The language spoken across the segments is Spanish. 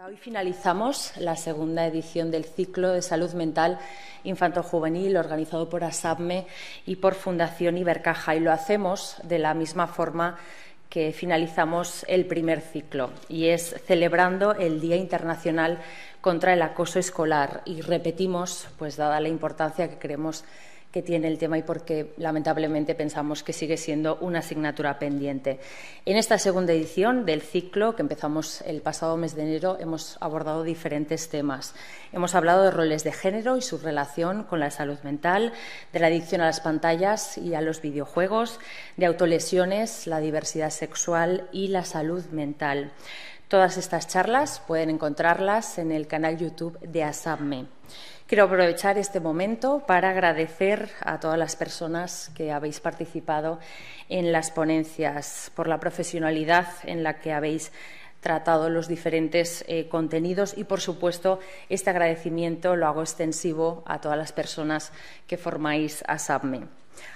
Hoy finalizamos la segunda edición del ciclo de salud mental infanto-juvenil organizado por ASAPME y por Fundación Ibercaja, y lo hacemos de la misma forma que finalizamos el primer ciclo, y es celebrando el Día Internacional contra el Acoso Escolar. Y repetimos, pues dada la importancia que creemos que tiene el tema y porque lamentablemente pensamos que sigue siendo una asignatura pendiente. En esta segunda edición del ciclo, que empezamos el pasado mes de enero, hemos abordado diferentes temas. Hemos hablado de roles de género y su relación con la salud mental, de la adicción a las pantallas y a los videojuegos, de autolesiones, la diversidad sexual y la salud mental. Todas estas charlas pueden encontrarlas en el canal YouTube de ASAPME. Quiero aprovechar este momento para agradecer a todas las personas que habéis participado en las ponencias, por la profesionalidad en la que habéis tratado los diferentes contenidos y, por supuesto, este agradecimiento lo hago extensivo a todas las personas que formáis ASAPME.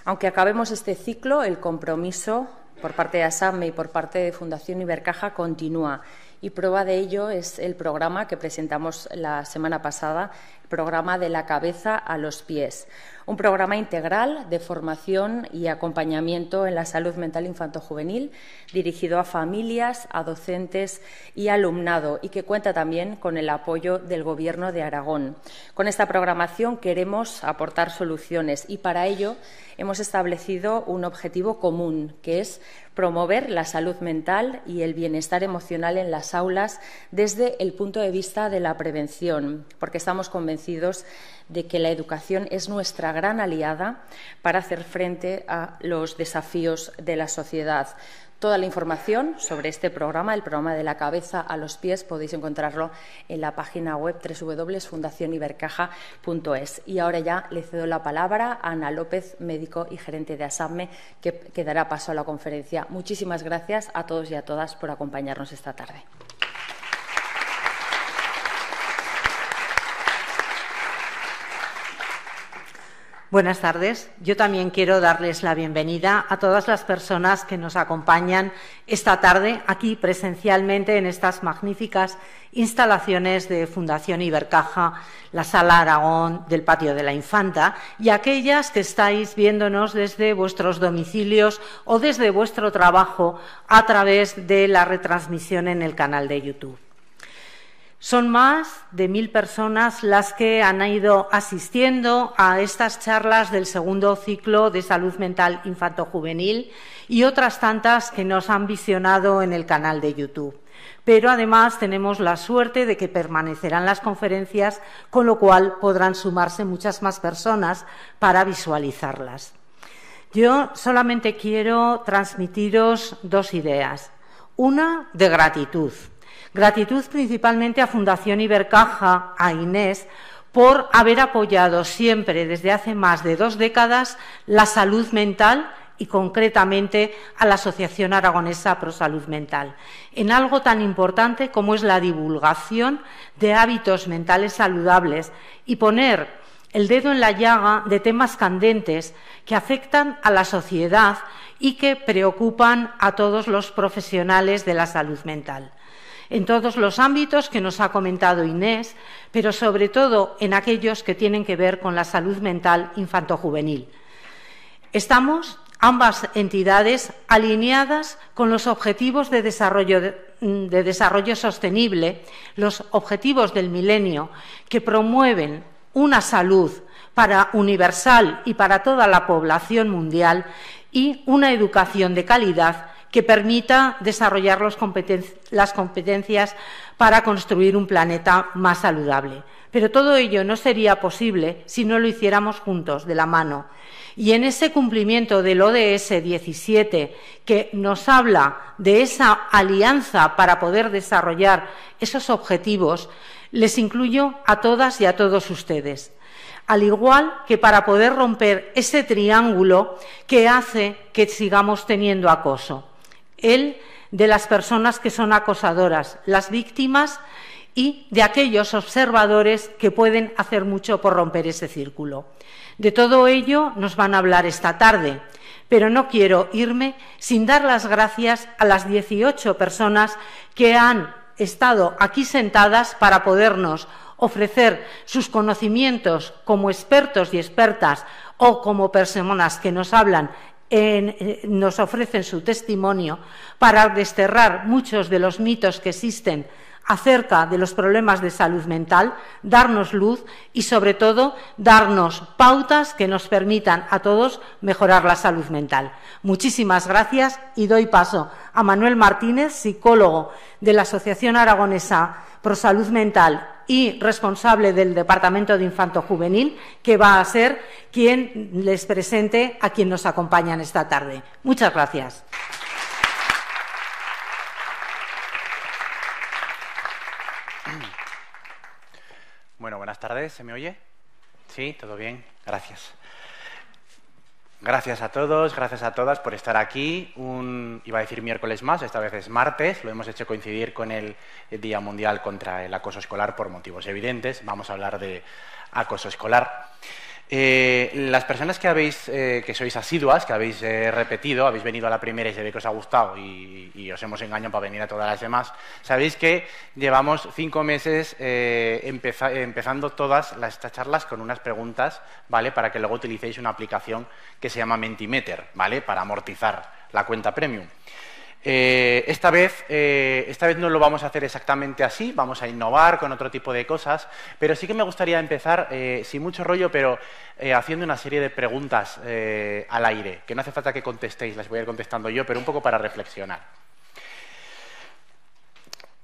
Aunque acabemos este ciclo, el compromiso por parte de ASAPME y por parte de Fundación Ibercaja continúa. Y prueba de ello es el programa que presentamos la semana pasada, el programa De la cabeza a los pies. Un programa integral de formación y acompañamiento en la salud mental infanto-juvenil, dirigido a familias, a docentes y alumnado, y que cuenta también con el apoyo del Gobierno de Aragón. Con esta programación queremos aportar soluciones y para ello hemos establecido un objetivo común, que es promover la salud mental y el bienestar emocional en las aulas desde el punto de vista de la prevención, porque estamos convencidos de que la educación es nuestra gran aliada para hacer frente a los desafíos de la sociedad. Toda la información sobre este programa, el programa De la cabeza a los pies, podéis encontrarlo en la página web www.fundacionibercaja.es. Y ahora ya le cedo la palabra a Ana López, médico y gerente de ASAPME, que dará paso a la conferencia. Muchísimas gracias a todos y a todas por acompañarnos esta tarde. Buenas tardes. Yo también quiero darles la bienvenida a todas las personas que nos acompañan esta tarde aquí presencialmente en estas magníficas instalaciones de Fundación Ibercaja, la Sala Aragón del Patio de la Infanta, y aquellas que estáis viéndonos desde vuestros domicilios o desde vuestro trabajo a través de la retransmisión en el canal de YouTube. Son más de 1000 personas las que han ido asistiendo a estas charlas del segundo ciclo de salud mental infanto-juvenil y otras tantas que nos han visionado en el canal de YouTube. Pero además tenemos la suerte de que permanecerán las conferencias, con lo cual podrán sumarse muchas más personas para visualizarlas. Yo solamente quiero transmitiros dos ideas. Una, de gratitud. Gratitud principalmente a Fundación Ibercaja, a Inés, por haber apoyado siempre, desde hace más de 2 décadas, la salud mental y concretamente a la Asociación Aragonesa Pro Salud Mental, en algo tan importante como es la divulgación de hábitos mentales saludables y poner el dedo en la llaga de temas candentes que afectan a la sociedad y que preocupan a todos los profesionales de la salud mental. En todos los ámbitos que nos ha comentado Inés, pero sobre todo en aquellos que tienen que ver con la salud mental infanto-juvenil. Estamos, ambas entidades, alineadas con los objetivos de desarrollo sostenible, los objetivos del milenio, que promueven una salud universal y para toda la población mundial y una educación de calidad que permita desarrollar las competencias para construir un planeta más saludable. Pero todo ello no sería posible si no lo hiciéramos juntos, de la mano. Y en ese cumplimiento del ODS 17, que nos habla de esa alianza para poder desarrollar esos objetivos, les incluyo a todas y a todos ustedes. Al igual que para poder romper ese triángulo que hace que sigamos teniendo acoso. El de las personas que son acosadoras, las víctimas y de aquellos observadores que pueden hacer mucho por romper ese círculo. De todo ello nos van a hablar esta tarde, pero no quiero irme sin dar las gracias a las 18 personas que han estado aquí sentadas para podernos ofrecer sus conocimientos como expertos y expertas o como personas que nos hablan, nos ofrecen su testimonio para desterrar muchos de los mitos que existen acerca de los problemas de salud mental, darnos luz y, sobre todo, darnos pautas que nos permitan a todos mejorar la salud mental. Muchísimas gracias y doy paso a Manuel Martínez, psicólogo de la Asociación Aragonesa Pro Salud Mental y responsable del Departamento de Infanto-Juvenil, que va a ser quien les presente a quien nos acompañan esta tarde. Muchas gracias. Bueno, buenas tardes. ¿Se me oye? ¿Sí? ¿Todo bien? Gracias. Gracias a todos, gracias a todas por estar aquí. Iba a decir miércoles más, esta vez es martes. Lo hemos hecho coincidir con el Día Mundial contra el Acoso Escolar por motivos evidentes. Vamos a hablar de acoso escolar. Las personas que sois asiduas, que habéis repetido, habéis venido a la primera y se ve que os ha gustado y os hemos engañado para venir a todas las demás, sabéis que llevamos 5 meses empezando todas estas charlas con unas preguntas, ¿vale? Para que luego utilicéis una aplicación que se llama Mentimeter, ¿vale? Para amortizar la cuenta premium. Esta vez no lo vamos a hacer exactamente así, vamos a innovar con otro tipo de cosas, pero sí que me gustaría empezar, sin mucho rollo, pero haciendo una serie de preguntas al aire, que no hace falta que contestéis, las voy a ir contestando yo, pero un poco para reflexionar.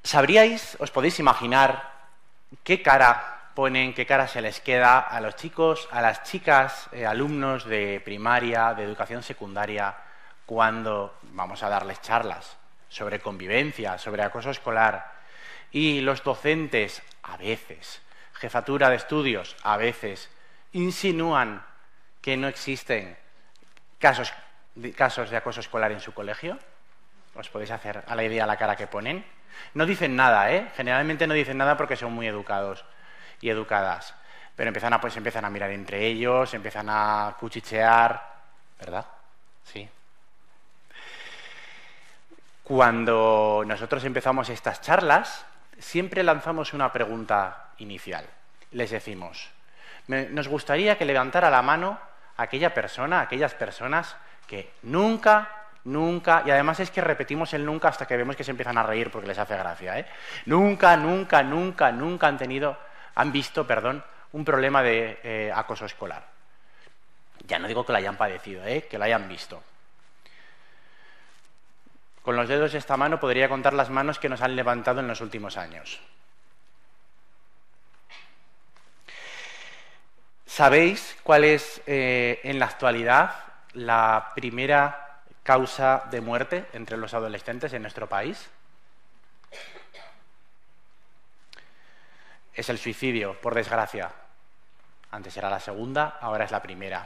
¿Sabríais, os podéis imaginar qué cara ponen, qué cara se les queda a los chicos, a las chicas, alumnos de primaria, de educación secundaria, cuando vamos a darles charlas sobre convivencia, sobre acoso escolar, y los docentes, a veces, jefatura de estudios, a veces, insinúan que no existen casos de acoso escolar en su colegio? ¿Os podéis hacer a la idea la cara que ponen? No dicen nada, ¿eh? Generalmente no dicen nada porque son muy educados y educadas, pero empiezan a mirar entre ellos, empiezan a cuchichear, ¿verdad? Sí. Cuando nosotros empezamos estas charlas, siempre lanzamos una pregunta inicial. Les decimos, nos gustaría que levantara la mano aquellas personas que nunca, y además es que repetimos el nunca hasta que vemos que se empiezan a reír porque les hace gracia, ¿eh? Nunca han visto un problema de acoso escolar. Ya no digo que lo hayan padecido, que lo hayan visto. Con los dedos de esta mano podría contar las manos que nos han levantado en los últimos años. ¿Sabéis cuál es, en la actualidad, la primera causa de muerte entre los adolescentes en nuestro país? Es el suicidio, por desgracia. Antes era la segunda, ahora es la primera.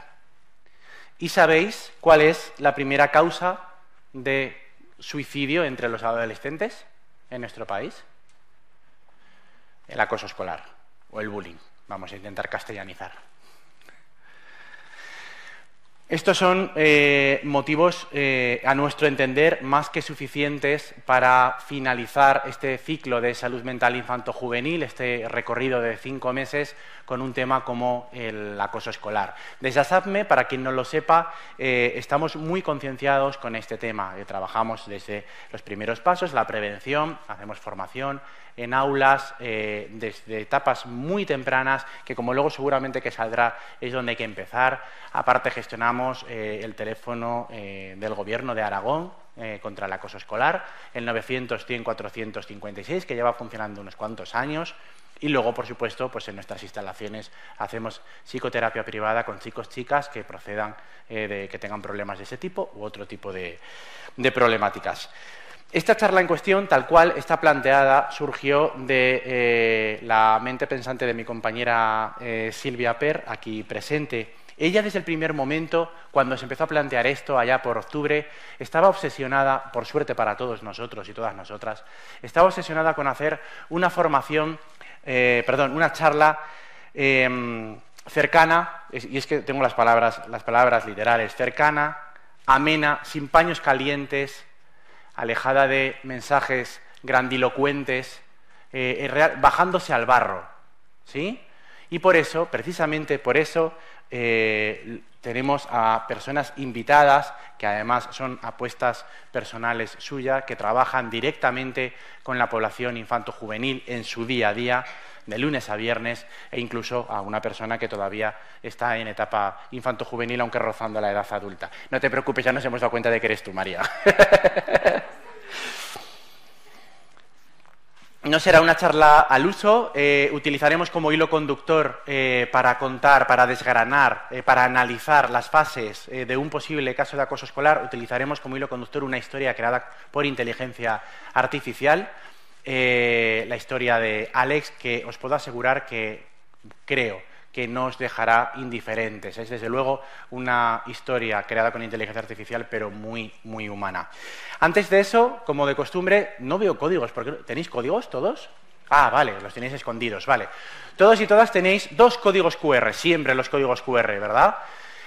¿Y sabéis cuál es la primera causa de suicidio entre los adolescentes en nuestro país? El acoso escolar o el bullying. Vamos a intentar castellanizar. Estos son motivos, a nuestro entender, más que suficientes para finalizar este ciclo de salud mental infanto-juvenil, este recorrido de 5 meses con un tema como el acoso escolar. Desde ASAPME, para quien no lo sepa, estamos muy concienciados con este tema. Trabajamos desde los primeros pasos, la prevención, hacemos formación en aulas, desde etapas muy tempranas, que como luego seguramente que saldrá es donde hay que empezar. Aparte gestionamos el teléfono del Gobierno de Aragón contra el acoso escolar, el 900-100-456, que lleva funcionando unos cuantos años. Y luego, por supuesto, pues en nuestras instalaciones hacemos psicoterapia privada con chicos, chicas que procedan que tengan problemas de ese tipo u otro tipo de problemáticas. Esta charla en cuestión, tal cual está planteada, surgió de la mente pensante de mi compañera Silvia Per, aquí presente. Ella, desde el primer momento, cuando se empezó a plantear esto, allá por octubre, estaba obsesionada, por suerte para todos nosotros y todas nosotras, estaba obsesionada con hacer una formación, una charla cercana, y es que tengo las palabras literales, cercana, amena, sin paños calientes, alejada de mensajes grandilocuentes, bajándose al barro, ¿sí? Y por eso, precisamente por eso, tenemos a personas invitadas, que además son apuestas personales suyas, que trabajan directamente con la población infanto-juvenil en su día a día, de lunes a viernes, e incluso a una persona que todavía está en etapa infanto-juvenil, aunque rozando la edad adulta. No te preocupes, ya nos hemos dado cuenta de que eres tú, María. No será una charla al uso, utilizaremos como hilo conductor para contar, para desgranar, para analizar las fases de un posible caso de acoso escolar, utilizaremos como hilo conductor una historia creada por inteligencia artificial, la historia de Alex, que os puedo asegurar que creo que no os dejará indiferentes. Es, desde luego, una historia creada con inteligencia artificial, pero muy, muy humana. Antes de eso, como de costumbre, no veo códigos. ¿Tenéis códigos todos? Ah, vale, los tenéis escondidos, vale. Todos y todas tenéis 2 códigos QR, siempre los códigos QR, ¿verdad?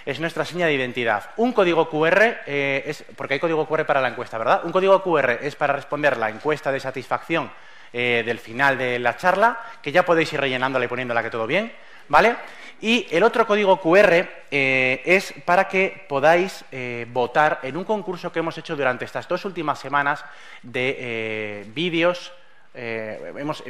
Es nuestra seña de identidad. Un código QR es, porque hay código QR para la encuesta, ¿verdad? Un código QR es para responder la encuesta de satisfacción del final de la charla, que ya podéis ir rellenándola y poniéndola que todo bien, ¿vale? Y el otro código QR es para que podáis votar en un concurso que hemos hecho durante estas 2 últimas semanas de vídeos. Hemos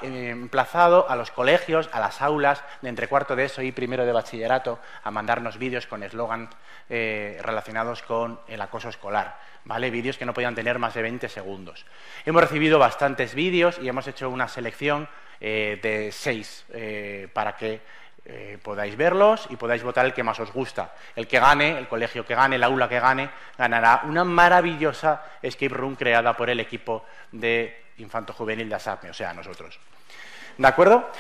emplazado a los colegios, a las aulas de entre cuarto de ESO y primero de bachillerato a mandarnos vídeos con eslogan relacionados con el acoso escolar, ¿vale? Vídeos que no podían tener más de 20 segundos. Hemos recibido bastantes vídeos y hemos hecho una selección de 6 para que podáis verlos y podáis votar el que más os gusta. El que gane, el colegio que gane, el aula que gane, ganará una maravillosa escape room creada por el equipo de infanto-juvenil de ASAPME, o sea, nosotros. ¿De acuerdo?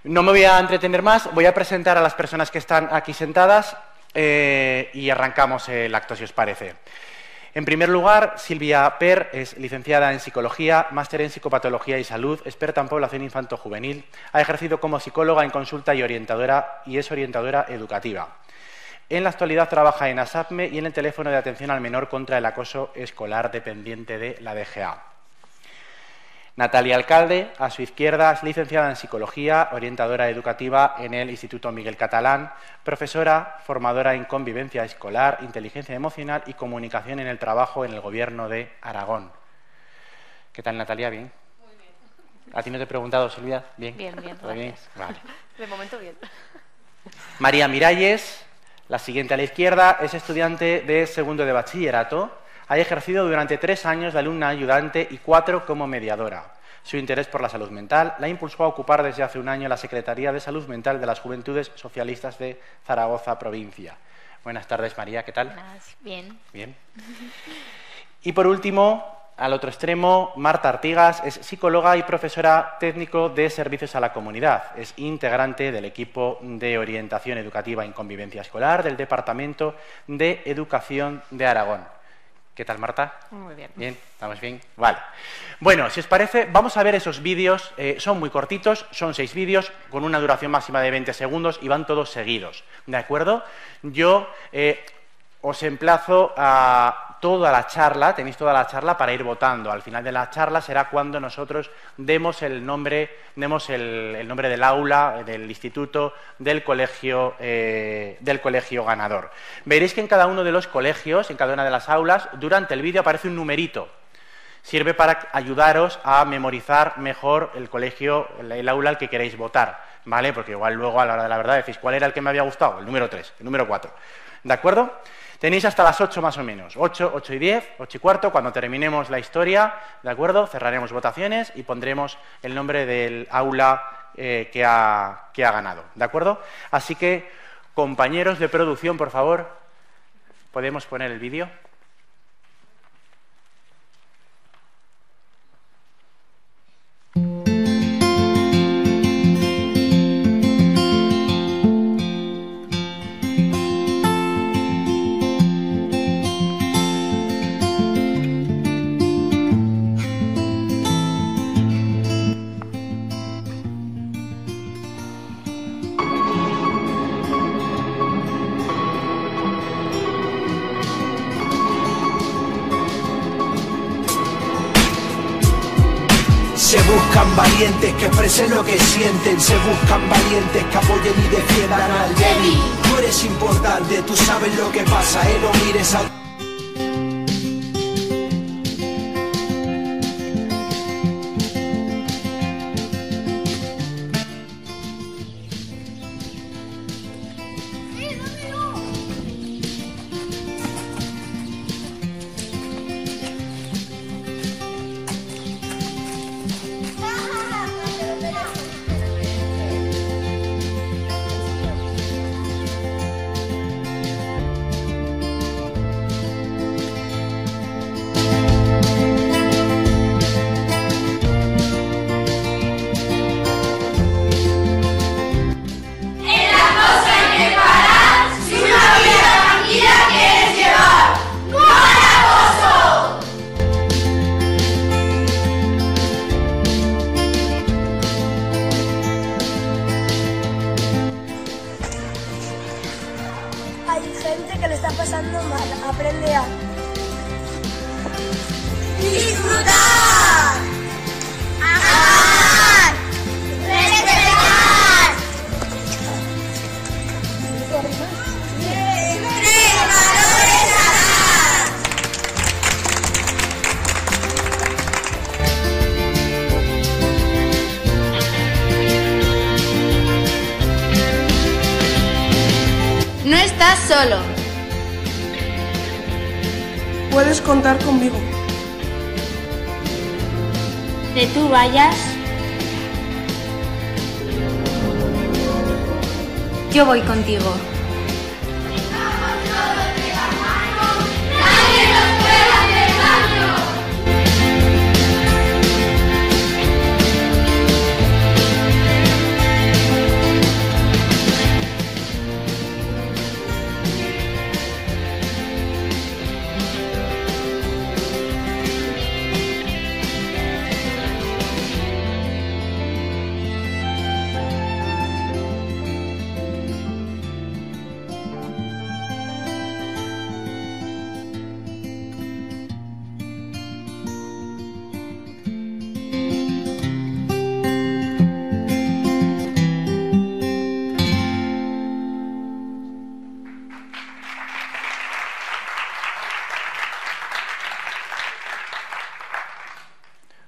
No me voy a entretener más, voy a presentar a las personas que están aquí sentadas y arrancamos el acto, si os parece. En primer lugar, Silvia Per es licenciada en Psicología, máster en Psicopatología y Salud, experta en población infanto-juvenil, ha ejercido como psicóloga en consulta y es orientadora educativa. En la actualidad trabaja en ASAPME y en el teléfono de atención al menor contra el acoso escolar dependiente de la DGA. Natalia Alcalde, a su izquierda, es licenciada en Psicología, orientadora educativa en el Instituto Miguel Catalán, profesora, formadora en convivencia escolar, inteligencia emocional y comunicación en el trabajo en el Gobierno de Aragón. ¿Qué tal, Natalia? ¿Bien? Muy bien. ¿A ti no te he preguntado, Silvia? ¿Bien? Bien, bien. ¿Todo bien? Vale. De momento, bien. María Miralles, la siguiente a la izquierda, es estudiante de segundo de bachillerato. Ha ejercido durante 3 años de alumna ayudante y 4 como mediadora. Su interés por la salud mental la impulsó a ocupar desde hace un año la Secretaría de Salud Mental de las Juventudes Socialistas de Zaragoza, provincia. Buenas tardes, María, ¿qué tal? Bien. Bien. Y por último, al otro extremo, Marta Artigas es psicóloga y profesora técnico de servicios a la comunidad. Es integrante del equipo de orientación educativa en convivencia escolar del Departamento de Educación de Aragón. ¿Qué tal, Marta? Muy bien. ¿Bien? ¿Estamos bien? Vale. Bueno, si os parece, vamos a ver esos vídeos. Son muy cortitos, son 6 vídeos con una duración máxima de 20 segundos y van todos seguidos. ¿De acuerdo? Yo os emplazo a toda la charla, tenéis toda la charla para ir votando. Al final de la charla será cuando nosotros demos el nombre del aula, del instituto, del colegio ganador. Veréis que en cada uno de los colegios, en cada una de las aulas, durante el vídeo aparece un numerito. Sirve para ayudaros a memorizar mejor el colegio, el aula al que queréis votar, ¿vale? Porque igual luego a la hora de la verdad decís, ¿cuál era el que me había gustado? El número 3, el número 4. ¿De acuerdo? Tenéis hasta las 8 más o menos, 8, 8 y 10, 8 y cuarto, cuando terminemos la historia, ¿de acuerdo? Cerraremos votaciones y pondremos el nombre del aula que ha ganado, ¿de acuerdo? Así que, compañeros de producción, por favor, ¿podemos poner el vídeo? buscan valientes que expresen lo que sienten, se buscan valientes que apoyen y defiendan al débil. Tú eres importante, tú sabes lo que pasa, no mires a... Hay gente que le está pasando mal. Aprende a disfrutar, amar, respetar, tres valores a dar. No estás solo. Puedes contar conmigo. De tú vayas, yo voy contigo.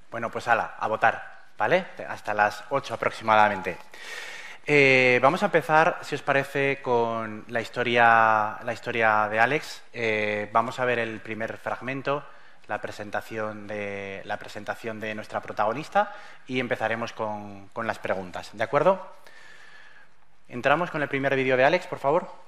Bueno, pues a votar, ¿vale? Hasta las 8 aproximadamente. Vamos a empezar, si os parece, con la historia de Alex. Vamos a ver el primer fragmento, la presentación de nuestra protagonista, y empezaremos con las preguntas, ¿de acuerdo? Entramos con el primer vídeo de Alex, por favor.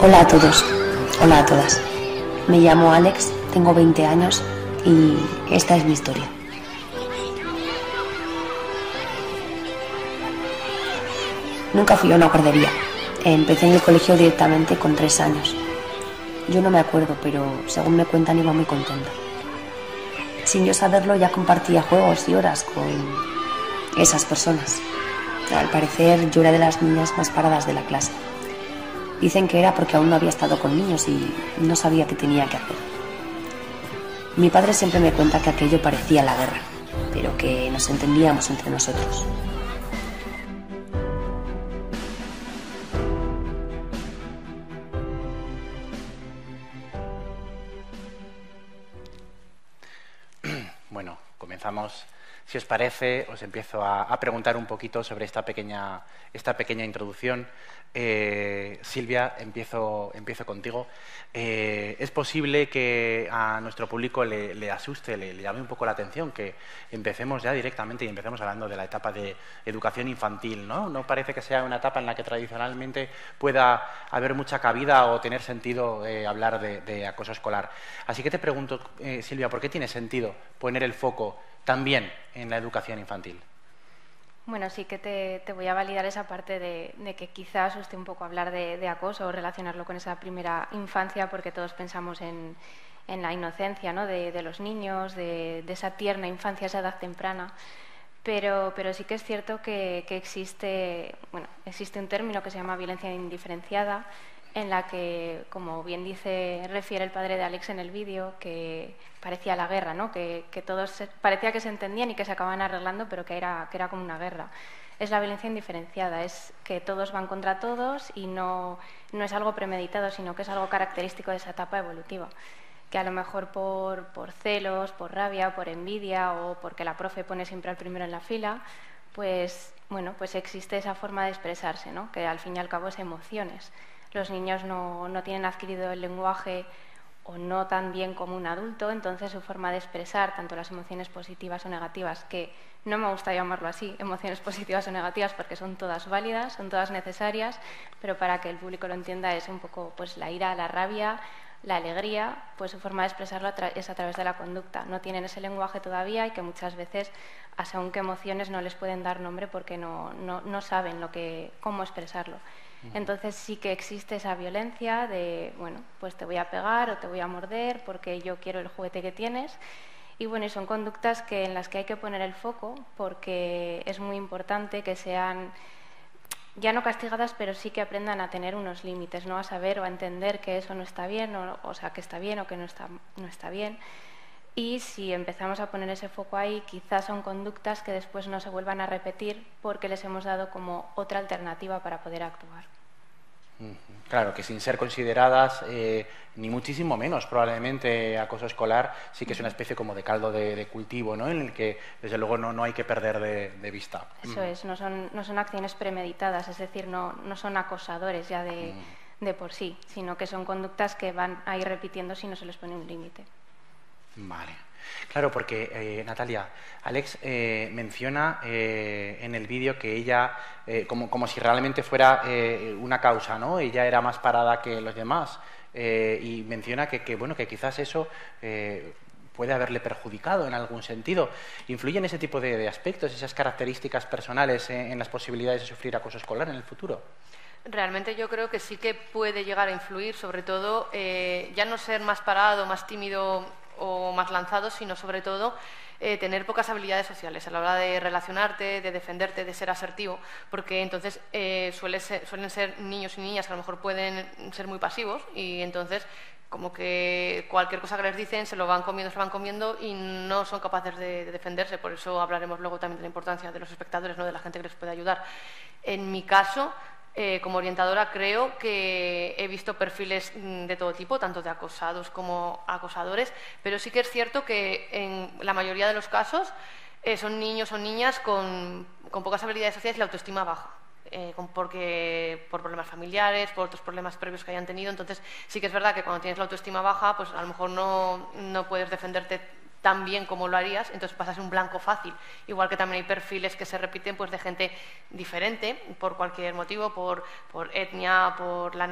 Hola a todos, hola a todas. Me llamo Alex, tengo 20 años y esta es mi historia. Nunca fui a una guardería. Empecé en el colegio directamente con 3 años. Yo no me acuerdo, pero según me cuentan iba muy contenta. Sin yo saberlo ya compartía juegos y horas con esas personas. Al parecer yo era de las niñas más paradas de la clase. Dicen que era porque aún no había estado con niños y no sabía qué tenía que hacer. Mi padre siempre me cuenta que aquello parecía la guerra, pero que nos entendíamos entre nosotros. Bueno, comenzamos Si os parece, os empiezo a preguntar un poquito sobre esta pequeña introducción. Silvia, empiezo contigo. Es posible que a nuestro público le asuste, le llame un poco la atención que empecemos ya directamente y empecemos hablando de la etapa de educación infantil, ¿no? No parece que sea una etapa en la que tradicionalmente pueda haber mucha cabida o tener sentido hablar de acoso escolar. Así que te pregunto, Silvia, ¿por qué tiene sentido poner el foco también en la educación infantil? Bueno, sí que te voy a validar esa parte de que quizás asuste un poco hablar de acoso o relacionarlo con esa primera infancia, porque todos pensamos en la inocencia, ¿no?, de los niños, de esa tierna infancia, esa edad temprana. Pero sí que es cierto que existe un término que se llama violencia indiferenciada, en la que, como bien refiere el padre de Alex en el vídeo, que parecía la guerra, ¿no?, que todos parecía que se entendían y que se acababan arreglando, pero que era como una guerra. Es la violencia indiferenciada, es que todos van contra todos y no es algo premeditado, sino que es algo característico de esa etapa evolutiva, que a lo mejor por celos, por rabia, por envidia o porque la profe pone siempre al primero en la fila, pues existe esa forma de expresarse, ¿no?, que al fin y al cabo es emociones. Los niños no tienen adquirido el lenguaje o no tan bien como un adulto, entonces su forma de expresar tanto las emociones positivas o negativas, que no me gusta llamarlo así, emociones positivas o negativas, porque son todas válidas, son todas necesarias, pero para que el público lo entienda es un poco pues la ira, la rabia, la alegría, pues su forma de expresarlo es a través de la conducta. No tienen ese lenguaje todavía y que muchas veces, según qué emociones, no les pueden dar nombre porque no saben cómo expresarlo. Entonces sí que existe esa violencia de, pues te voy a pegar o te voy a morder porque yo quiero el juguete que tienes. Y son conductas en las que hay que poner el foco, porque es muy importante que sean ya no castigadas, pero sí que aprendan a tener unos límites, ¿no?, a saber o a entender que eso no está bien, o sea, que está bien o que no está bien. Y si empezamos a poner ese foco ahí, quizás son conductas que después no se vuelvan a repetir porque les hemos dado como otra alternativa para poder actuar. Claro, que sin ser consideradas, ni muchísimo menos probablemente acoso escolar, sí que es una especie como de caldo de cultivo, ¿no?, en el que desde luego no hay que perder de vista. Eso es, no son acciones premeditadas, es decir, no son acosadores ya de por sí, sino que son conductas que van a ir repitiendo si no se les pone un límite. Vale. Claro, porque Natalia, Alex menciona en el vídeo que ella, como si realmente fuera una causa, ¿no? Ella era más parada que los demás y menciona que quizás eso puede haberle perjudicado en algún sentido. ¿Influyen ese tipo de aspectos, esas características personales en las posibilidades de sufrir acoso escolar en el futuro? Realmente yo creo que sí que puede llegar a influir, sobre todo ya no ser más parado, más tímido o más lanzado, sino sobre todo tener pocas habilidades sociales a la hora de relacionarte, de defenderte, de ser asertivo, porque entonces suelen ser niños y niñas que a lo mejor pueden ser muy pasivos y entonces como que cualquier cosa que les dicen se lo van comiendo y no son capaces de defenderse. Por eso hablaremos luego también de la importancia de los espectadores, ¿no?, de la gente que les puede ayudar. En mi caso, como orientadora, creo que he visto perfiles de todo tipo, tanto de acosados como acosadores, pero sí que es cierto que en la mayoría de los casos son niños o niñas con pocas habilidades sociales y la autoestima baja, porque por problemas familiares, por otros problemas previos que hayan tenido. Entonces sí que es verdad que cuando tienes la autoestima baja, pues a lo mejor no puedes defenderte tan bien como lo harías, entonces pasas un blanco fácil. Igual que también hay perfiles que se repiten pues de gente diferente, por cualquier motivo, por etnia, por la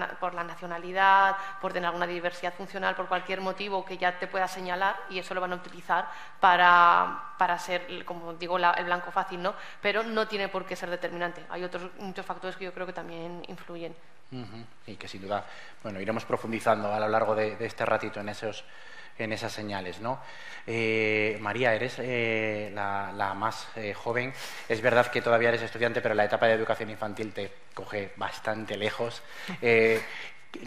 nacionalidad, por tener alguna diversidad funcional, por cualquier motivo que ya te pueda señalar, y eso lo van a utilizar para ser, como digo, el blanco fácil, ¿no? Pero no tiene por qué ser determinante. Hay muchos factores que yo creo que también influyen. Y que sin duda, iremos profundizando a lo largo de este ratito en esas señales, ¿no? María, eres la más joven. Es verdad que todavía eres estudiante, pero la etapa de educación infantil te coge bastante lejos. ¿Qué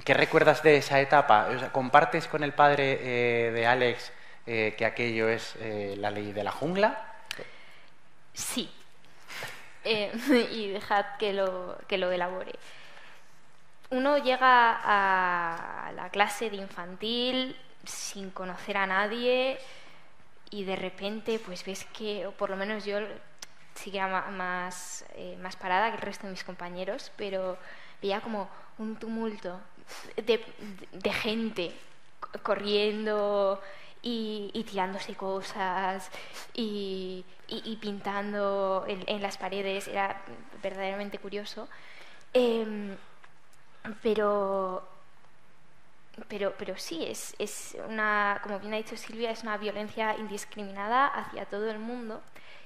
recuerdas de esa etapa? O sea, ¿compartes con el padre de Alex que aquello es la ley de la jungla? Sí. Y dejad que lo elabore. Uno llega a la clase de infantil sin conocer a nadie de repente pues ves que, o por lo menos yo seguía más parada que el resto de mis compañeros, pero veía como un tumulto de gente corriendo y tirándose cosas y pintando en las paredes. Era verdaderamente curioso. Pero sí, es una, como bien ha dicho Silvia, es una violencia indiscriminada hacia todo el mundo,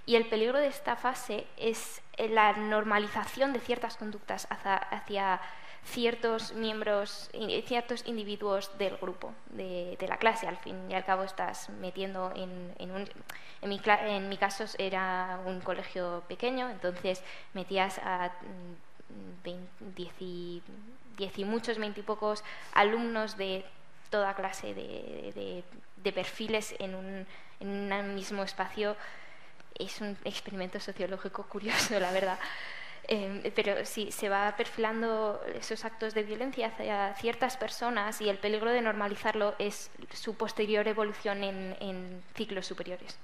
y el peligro de esta fase es la normalización de ciertas conductas hacia ciertos miembros, ciertos individuos del grupo, de la clase. Al fin y al cabo estás metiendo en mi caso era un colegio pequeño, entonces metías a 20 y pocos alumnos de toda clase de perfiles en un mismo espacio. Es un experimento sociológico curioso, la verdad. Pero sí, se va perfilando esos actos de violencia hacia ciertas personas, y el peligro de normalizarlo es su posterior evolución en ciclos superiores.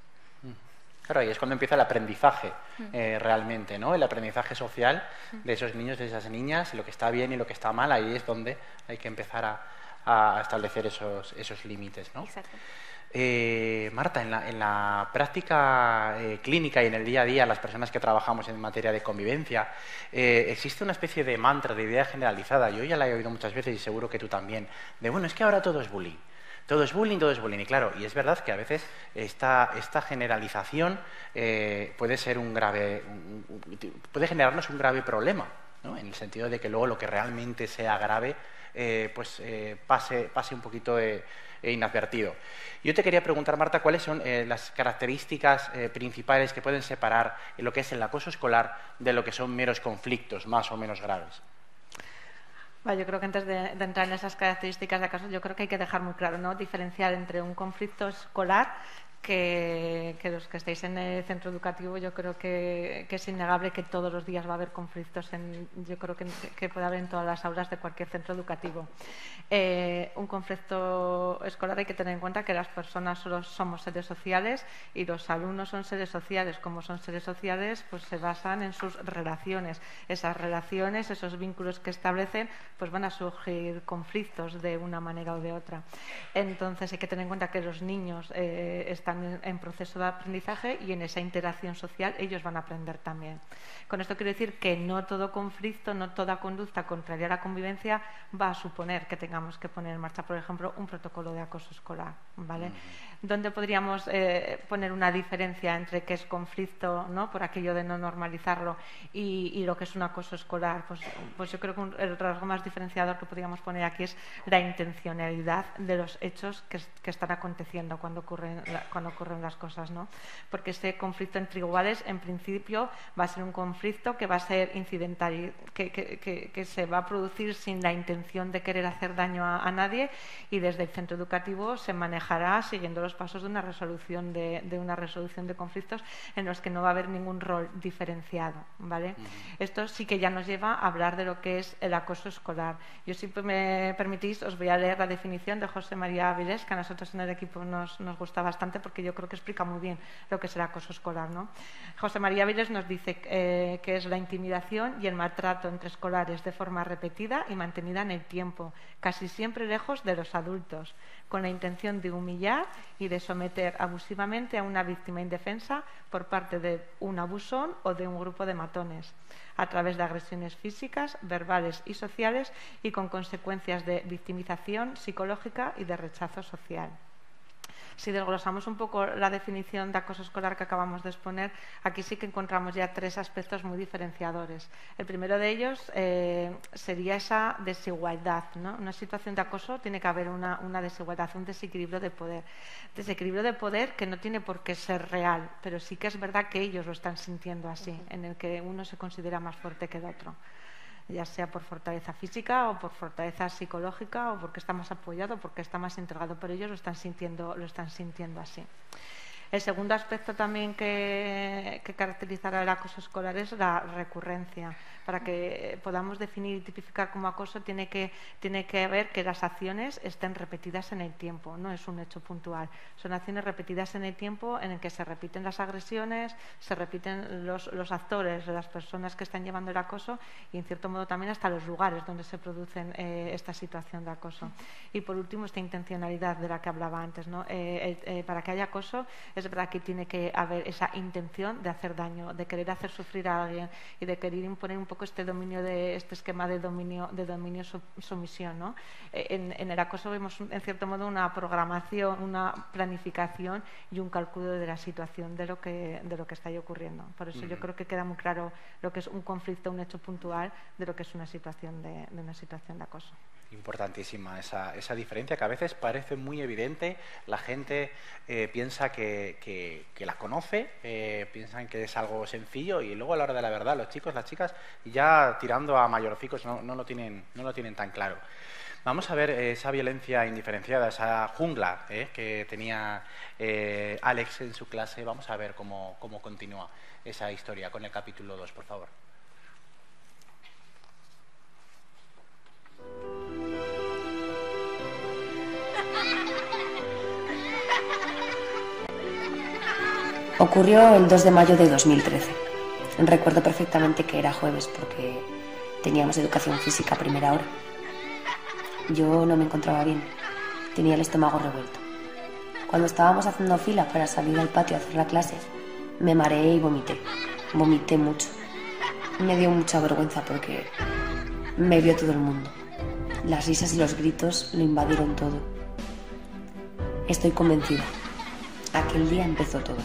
Claro, y es cuando empieza el aprendizaje realmente, ¿no? El aprendizaje social de esos niños, de esas niñas, lo que está bien y lo que está mal. Ahí es donde hay que empezar a establecer esos límites, ¿no? Exacto. Marta, en la práctica clínica y en el día a día, las personas que trabajamos en materia de convivencia, existe una especie de mantra, de idea generalizada. Yo ya la he oído muchas veces y seguro que tú también, de bueno, es que ahora todo es bullying. Todo es bullying, todo es bullying. Y claro, y es verdad que a veces esta generalización puede ser puede generarnos un grave problema, ¿no? En el sentido de que luego lo que realmente sea grave pase un poquito inadvertido. Yo te quería preguntar, Marta, ¿cuáles son las características principales que pueden separar lo que es el acoso escolar de lo que son meros conflictos más o menos graves? Yo creo que antes de entrar en esas características de acoso, yo creo que hay que dejar muy claro, ¿no?, diferenciar entre un conflicto escolar, que los que estáis en el centro educativo, yo creo que es innegable que todos los días va a haber conflictos, yo creo que puede haber en todas las aulas de cualquier centro educativo. Un conflicto escolar, hay que tener en cuenta que las personas solo somos seres sociales y los alumnos son seres sociales. Como son seres sociales, pues se basan en sus relaciones. Esas relaciones, esos vínculos que establecen, pues van a surgir conflictos de una manera o de otra. Entonces hay que tener en cuenta que los niños están en proceso de aprendizaje, y en esa interacción social ellos van a aprender también. Con esto quiero decir que no todo conflicto, no toda conducta contraria a la convivencia va a suponer que tengamos que poner en marcha, por ejemplo, un protocolo de acoso escolar, ¿vale? ¿Dónde podríamos poner una diferencia entre qué es conflicto, ¿no?, por aquello de no normalizarlo, y lo que es un acoso escolar? Pues yo creo que el rasgo más diferenciador que podríamos poner aquí es la intencionalidad de los hechos que están aconteciendo cuando ocurren las cosas, ¿no? Porque ese conflicto entre iguales, en principio, va a ser un conflicto que va a ser incidental, y que se va a producir sin la intención de querer hacer daño a nadie, y desde el centro educativo se manejará siguiendo los pasos de una resolución de conflictos en los que no va a haber ningún rol diferenciado, ¿vale? Esto sí que ya nos lleva a hablar de lo que es el acoso escolar. Yo, si me permitís, os voy a leer la definición de José María Áviles, que a nosotros en el equipo nos gusta bastante, porque yo creo que explica muy bien lo que es el acoso escolar, ¿no? José María Áviles nos dice que es la intimidación y el maltrato entre escolares de forma repetida y mantenida en el tiempo, casi siempre lejos de los adultos, con la intención de humillar y de someter abusivamente a una víctima indefensa por parte de un abusón o de un grupo de matones, a través de agresiones físicas, verbales y sociales, y con consecuencias de victimización psicológica y de rechazo social. Si desglosamos un poco la definición de acoso escolar que acabamos de exponer, aquí sí que encontramos ya tres aspectos muy diferenciadores. El primero de ellos sería esa desigualdad, ¿no? Una situación de acoso tiene que haber una desigualdad, un desequilibrio de poder. Desequilibrio de poder que no tiene por qué ser real, pero sí que es verdad que ellos lo están sintiendo así, en el que uno se considera más fuerte que el otro, ya sea por fortaleza física o por fortaleza psicológica, o porque está más apoyado o porque está más entregado, pero ellos lo están sintiendo así. El segundo aspecto también que caracterizará el acoso escolar es la recurrencia. Para que podamos definir y tipificar como acoso tiene que ver que las acciones estén repetidas en el tiempo, no es un hecho puntual. Son acciones repetidas en el tiempo en el que se repiten las agresiones, se repiten los actores, las personas que están llevando el acoso y en cierto modo también hasta los lugares donde se producen esta situación de acoso. Y por último, esta intencionalidad de la que hablaba antes, ¿no? Para que haya acoso es verdad que tiene que haber esa intención de hacer daño, de querer hacer sufrir a alguien y de querer imponer un poco este esquema de dominio sumisión, ¿no? En el acoso vemos en cierto modo una programación, una planificación y un cálculo de la situación de lo que está ahí ocurriendo. Por eso yo creo que queda muy claro lo que es un conflicto, un hecho puntual de lo que es una situación de acoso. Importantísima esa diferencia que a veces parece muy evidente. La gente piensa que la conoce, piensan que es algo sencillo y luego a la hora de la verdad los chicos, las chicas ya tirando a mayorcicos no lo tienen tan claro. Vamos a ver esa violencia indiferenciada, esa jungla que tenía Alex en su clase. Vamos a ver cómo continúa esa historia con el capítulo 2, por favor. Ocurrió el 2 de mayo de 2013. Recuerdo perfectamente que era jueves porque teníamos educación física a primera hora. Yo no me encontraba bien, tenía el estómago revuelto. Cuando estábamos haciendo fila para salir al patio a hacer la clase, me mareé y vomité mucho. Me dio mucha vergüenza porque me vio todo el mundo. Las risas y los gritos lo invadieron todo. Estoy convencida, aquel día empezó todo.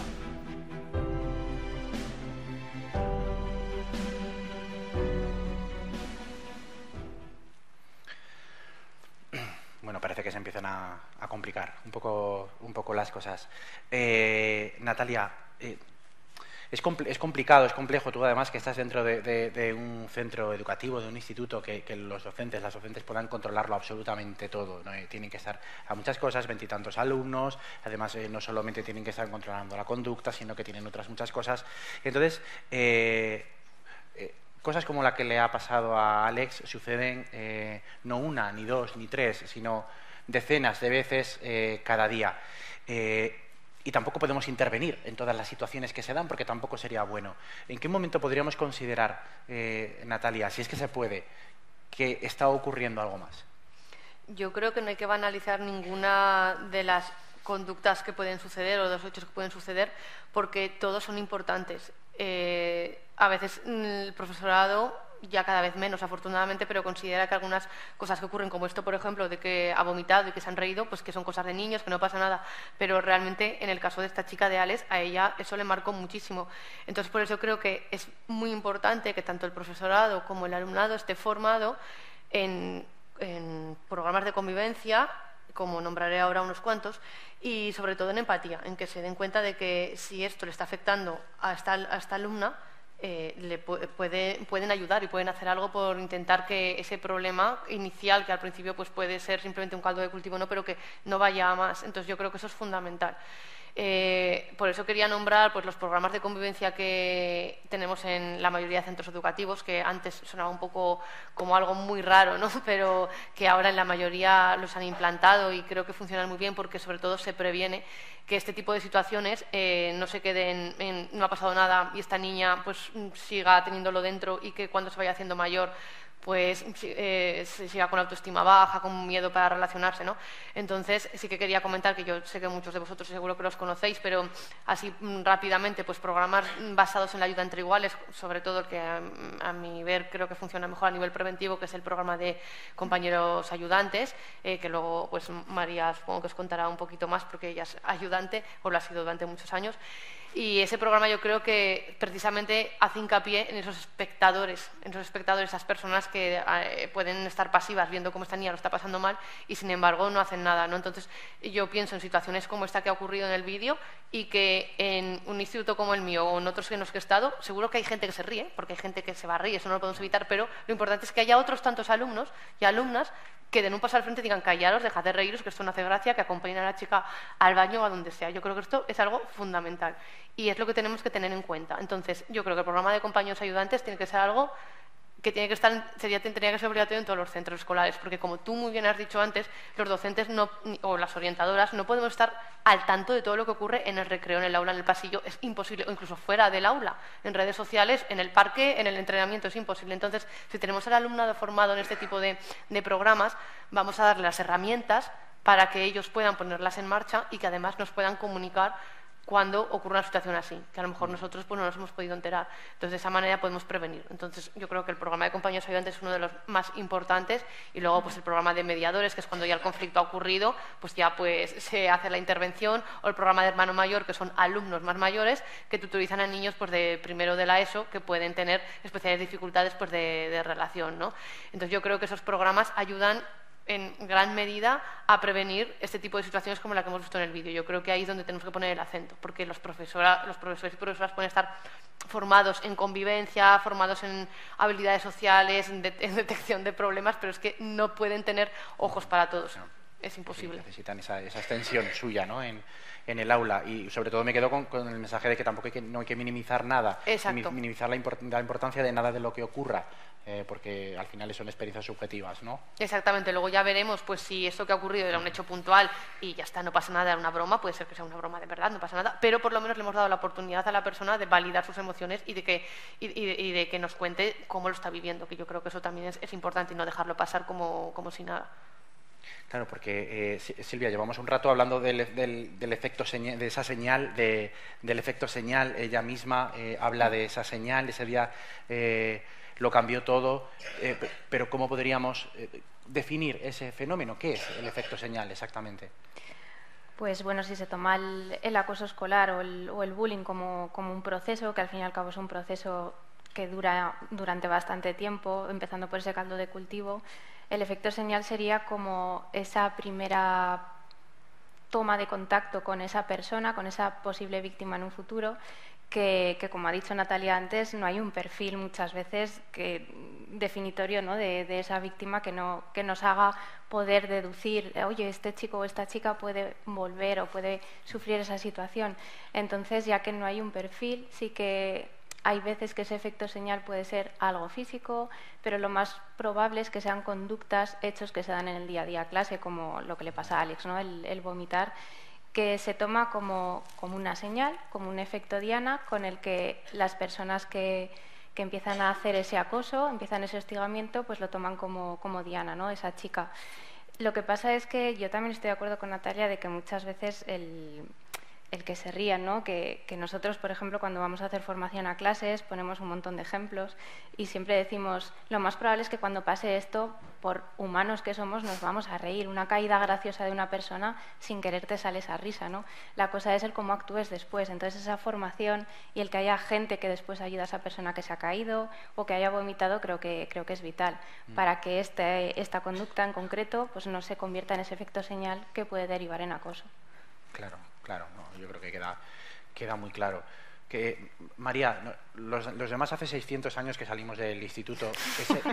Bueno, parece que se empiezan a complicar un poco las cosas. Natalia, es complicado, es complejo. Tú además que estás dentro de un centro educativo, de un instituto, que las docentes puedan controlarlo absolutamente todo, ¿no? Tienen que estar a muchas cosas, 20 y tantos alumnos, además no solamente tienen que estar controlando la conducta, sino que tienen otras muchas cosas. Entonces, cosas como la que le ha pasado a Alex suceden no una, ni dos, ni tres, sino decenas de veces cada día. Y tampoco podemos intervenir en todas las situaciones que se dan porque tampoco sería bueno. ¿En qué momento podríamos considerar, Natalia, si es que se puede, que está ocurriendo algo más? Yo creo que no hay que banalizar ninguna de las conductas que pueden suceder o de los hechos que pueden suceder porque todos son importantes. A veces el profesorado, ya cada vez menos afortunadamente, pero considera que algunas cosas que ocurren, como esto por ejemplo de que ha vomitado y que se han reído, pues que son cosas de niños, que no pasa nada, pero realmente en el caso de esta chica de Alex, a ella eso le marcó muchísimo. Entonces por eso creo que es muy importante que tanto el profesorado como el alumnado esté formado en programas de convivencia, como nombraré ahora unos cuantos, y sobre todo en empatía, en que se den cuenta de que si esto le está afectando a esta alumna, pueden ayudar y pueden hacer algo por intentar que ese problema inicial, que al principio pues puede ser simplemente un caldo de cultivo, no, pero que no vaya a más. Entonces yo creo que eso es fundamental. Por eso quería nombrar pues, los programas de convivencia que tenemos en la mayoría de centros educativos, que antes sonaba un poco como algo muy raro, ¿no? Pero que ahora en la mayoría los han implantado y creo que funcionan muy bien porque sobre todo se previene que este tipo de situaciones no se queden en no ha pasado nada y esta niña pues siga teniéndolo dentro y que cuando se vaya haciendo mayor pues se siga con autoestima baja, con miedo para relacionarse, ¿no? Entonces sí que quería comentar que yo sé que muchos de vosotros seguro que los conocéis, pero así rápidamente, pues programas basados en la ayuda entre iguales, sobre todo el que a mi ver creo que funciona mejor a nivel preventivo, que es el programa de compañeros ayudantes, que luego pues María supongo que os contará un poquito más porque ella es ayudante o lo ha sido durante muchos años. Y ese programa yo creo que precisamente hace hincapié en esos espectadores, esas personas que pueden estar pasivas viendo cómo esta niña lo está pasando mal y sin embargo no hacen nada, ¿no? Entonces yo pienso en situaciones como esta que ha ocurrido en el vídeo y que en un instituto como el mío o en otros en los que he estado, seguro que hay gente que se ríe, porque hay gente que se va a reír, eso no lo podemos evitar, pero lo importante es que haya otros tantos alumnos y alumnas que den un paso al frente y digan, callaros, dejad de reíros, que esto no hace gracia, que acompañen a la chica al baño o a donde sea. Yo creo que esto es algo fundamental y es lo que tenemos que tener en cuenta. Entonces, yo creo que el programa de compañeros ayudantes tiene que ser algo que tiene que estar, tendría que ser obligatorio en todos los centros escolares, porque como tú muy bien has dicho antes, los docentes o las orientadoras no podemos estar al tanto de todo lo que ocurre en el recreo, en el aula, en el pasillo, es imposible, o incluso fuera del aula, en redes sociales, en el parque, en el entrenamiento, es imposible. Entonces, si tenemos al alumnado formado en este tipo de programas, vamos a darle las herramientas para que ellos puedan ponerlas en marcha y que además nos puedan comunicar cuando ocurre una situación así, que a lo mejor nosotros pues, no nos hemos podido enterar. Entonces, de esa manera podemos prevenir. Entonces, yo creo que el programa de compañeros ayudantes es uno de los más importantes y luego pues, el programa de mediadores, que es cuando ya el conflicto ha ocurrido, pues ya pues, se hace la intervención, o el programa de hermano mayor, que son alumnos más mayores que tutorizan a niños pues, de primero de la ESO que pueden tener especiales dificultades pues, de relación, ¿no? Entonces, yo creo que esos programas ayudan en gran medida a prevenir este tipo de situaciones como la que hemos visto en el vídeo. Yo creo que ahí es donde tenemos que poner el acento, porque los profesores y profesoras pueden estar formados en convivencia, formados en habilidades sociales, en detección de problemas, pero es que no pueden tener ojos para todos. Es imposible. Sí, necesitan esa extensión suya, ¿no? en el aula, y sobre todo me quedo con el mensaje de que tampoco no hay que minimizar nada, minimizar la importancia de nada de lo que ocurra, porque al final son experiencias subjetivas, ¿no? Exactamente, luego ya veremos pues si esto que ha ocurrido era un hecho puntual y ya está, no pasa nada, era una broma, puede ser que sea una broma de verdad, no pasa nada, pero por lo menos le hemos dado la oportunidad a la persona de validar sus emociones y de que nos cuente cómo lo está viviendo, que yo creo que eso también es importante y no dejarlo pasar como si nada. Claro, porque Silvia, llevamos un rato hablando del efecto señal, de esa señal, del efecto señal. Ella misma habla de esa señal, ese día lo cambió todo, pero ¿cómo podríamos definir ese fenómeno? ¿Qué es el efecto señal exactamente? Pues bueno, si se toma el acoso escolar o el bullying como un proceso, que al fin y al cabo es un proceso que dura durante bastante tiempo, empezando por ese caldo de cultivo, el efecto señal sería como esa primera toma de contacto con esa persona, con esa posible víctima en un futuro, que como ha dicho Natalia antes, no hay un perfil muchas veces definitorio, ¿no? de esa víctima que nos haga poder deducir, oye, este chico o esta chica puede volver o puede sufrir esa situación. Entonces, ya que no hay un perfil, sí que hay veces que ese efecto señal puede ser algo físico, pero lo más probable es que sean conductas, hechos que se dan en el día a día clase, como lo que le pasa a Alex, ¿no? el vomitar, que se toma como una señal, como un efecto diana, con el que las personas que empiezan a hacer ese acoso, empiezan ese hostigamiento, pues lo toman como diana, ¿no? Esa chica. Lo que pasa es que yo también estoy de acuerdo con Natalia de que muchas veces el que se rían, ¿no? Que nosotros, por ejemplo, cuando vamos a hacer formación a clases, ponemos un montón de ejemplos y siempre decimos, lo más probable es que cuando pase esto, por humanos que somos, nos vamos a reír. Una caída graciosa de una persona, sin querer te sale esa risa, ¿no? La cosa es el cómo actúes después. Entonces, esa formación y el que haya gente que después ayuda a esa persona que se ha caído o que haya vomitado, creo que es vital para que esta conducta en concreto pues no se convierta en ese efecto señal que puede derivar en acoso. Claro, no, yo creo que queda muy claro. Que, María, los demás hace 600 años que salimos del instituto.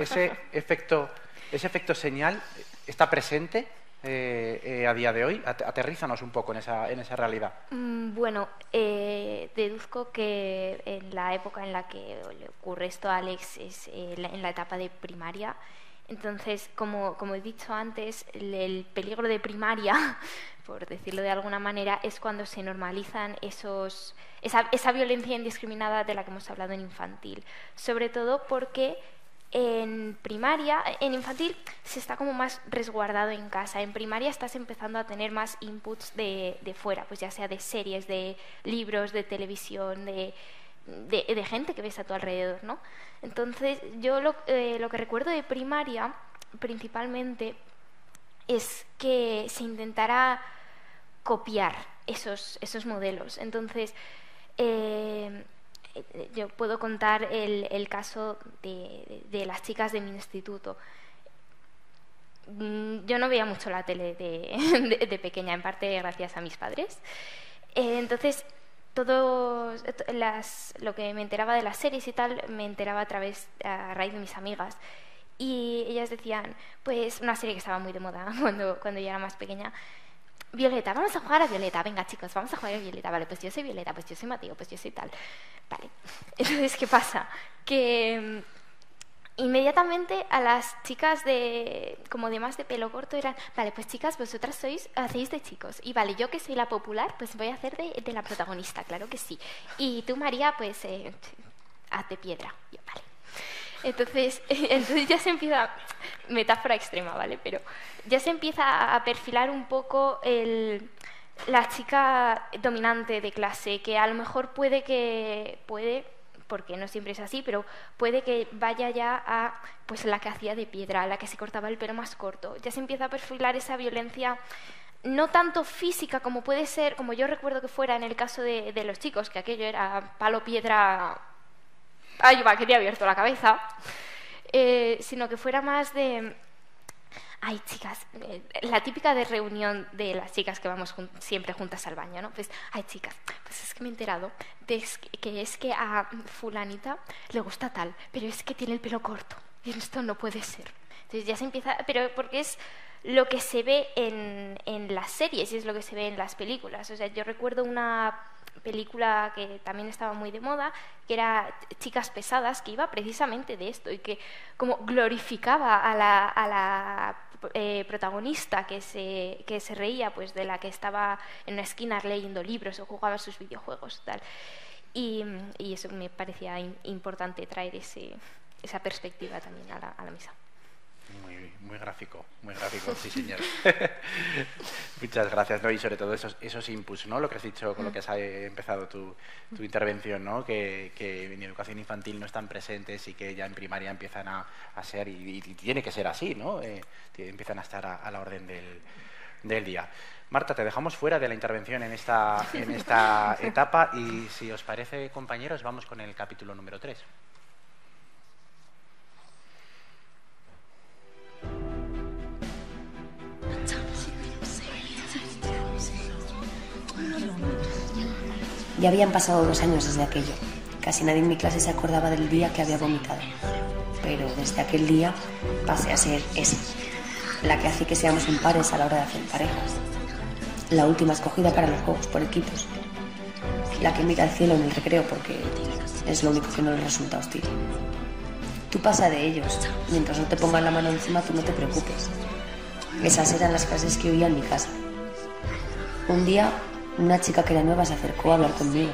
¿Ese efecto señal está presente a día de hoy? Aterrízanos un poco en esa realidad. Bueno, deduzco que en la época en la que le ocurre esto a Alex es en la etapa de primaria. Entonces, como he dicho antes, el peligro de primaria, por decirlo de alguna manera, es cuando se normalizan esa violencia indiscriminada de la que hemos hablado en infantil. Sobre todo porque en infantil se está como más resguardado en casa. En primaria estás empezando a tener más inputs de fuera, pues ya sea de series, de libros, de televisión, de gente que ves a tu alrededor, ¿no? Entonces, yo lo que recuerdo de primaria, principalmente, es que se intentara copiar esos modelos. Entonces, yo puedo contar el caso de las chicas de mi instituto. Yo no veía mucho la tele de pequeña, en parte gracias a mis padres. Entonces, lo que me enteraba de las series y tal, me enteraba a raíz de mis amigas. Y ellas decían, pues una serie que estaba muy de moda cuando yo era más pequeña: Violeta, vamos a jugar a Violeta, venga chicos, vamos a jugar a Violeta. Vale, pues yo soy Violeta, pues yo soy Mateo, pues yo soy tal. Vale, entonces, ¿qué pasa? Que inmediatamente a las chicas como de más de pelo corto eran: vale, pues chicas, vosotras hacéis de chicos, y vale, yo que soy la popular, pues voy a hacer de la protagonista, claro que sí. Y tú, María, pues haz de piedra. Yo, vale. Entonces ya se empieza, metáfora extrema, ¿vale? Pero ya se empieza a perfilar un poco la chica dominante de clase, que a lo mejor puede, porque no siempre es así, pero puede que vaya ya a pues la que hacía de piedra, la que se cortaba el pelo más corto. Ya se empieza a perfilar esa violencia, no tanto física como puede ser, como yo recuerdo que fuera en el caso de los chicos, que aquello era palo, piedra, ay, va, que te he abierto la cabeza, sino que fuera más de: ay, chicas, la típica de reunión de las chicas que vamos siempre juntas al baño, ¿no? Pues, ay, chicas, pues es que me he enterado que a fulanita le gusta tal, pero es que tiene el pelo corto y esto no puede ser. Entonces ya se empieza, pero porque es lo que se ve en las series y es lo que se ve en las películas. O sea, yo recuerdo una película que también estaba muy de moda, que era Chicas pesadas, que iba precisamente de esto y que como glorificaba a la protagonista que se reía pues de la que estaba en una esquina leyendo libros o jugaba sus videojuegos, tal. Y eso me parecía importante traer esa perspectiva también a la mesa. Muy gráfico, sí señor. Muchas gracias, ¿no? Y sobre todo esos inputs, ¿no? Lo que has dicho, con lo que has empezado tu intervención, ¿no? Que en educación infantil no están presentes y que ya en primaria empiezan a ser, y tiene que ser así, ¿no? Empiezan a estar a la orden del día. Marta, te dejamos fuera de la intervención en esta etapa y si os parece, compañeros, vamos con el capítulo número 3. Ya habían pasado 2 años desde aquello. Casi nadie en mi clase se acordaba del día que había vomitado. Pero desde aquel día pasé a ser esa, la que hace que seamos impares a la hora de hacer parejas. La última escogida para los juegos por equipos. La que mira al cielo en el recreo porque es lo único que no les resulta hostil. Tú pasa de ellos. Mientras no te pongan la mano encima, tú no te preocupes. Esas eran las frases que oía en mi casa. Un día, una chica que era nueva se acercó a hablar conmigo.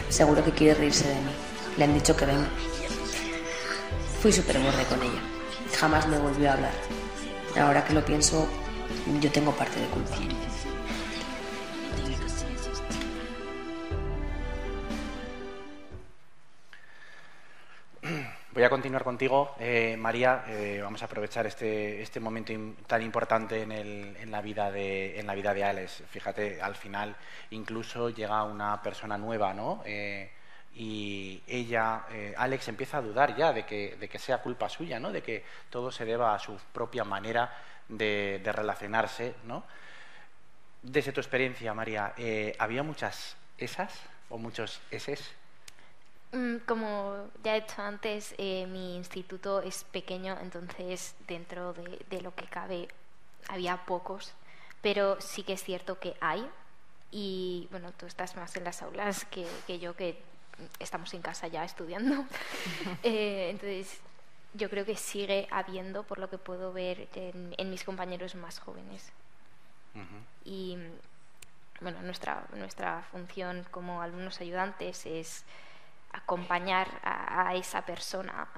Seguro que quiere reírse de mí. Le han dicho que venga. Fui súper borde con ella. Jamás me volvió a hablar. Ahora que lo pienso, yo tengo parte de culpa. Voy a continuar contigo, María. Vamos a aprovechar este momento tan importante en la vida de Alex. Fíjate, al final incluso llega una persona nueva, ¿no? Y ella, Alex, empieza a dudar ya de que sea culpa suya, ¿no? De que todo se deba a su propia manera de relacionarse, ¿no? Desde tu experiencia, María, ¿había muchas esas o muchos eses? Como ya he dicho antes, mi instituto es pequeño, entonces dentro de lo que cabe había pocos, pero sí que es cierto que hay. Y bueno, tú estás más en las aulas que yo, que estamos en casa ya estudiando. Entonces yo creo que sigue habiendo, por lo que puedo ver en mis compañeros más jóvenes. Y bueno, nuestra función como alumnos ayudantes es acompañar a esa persona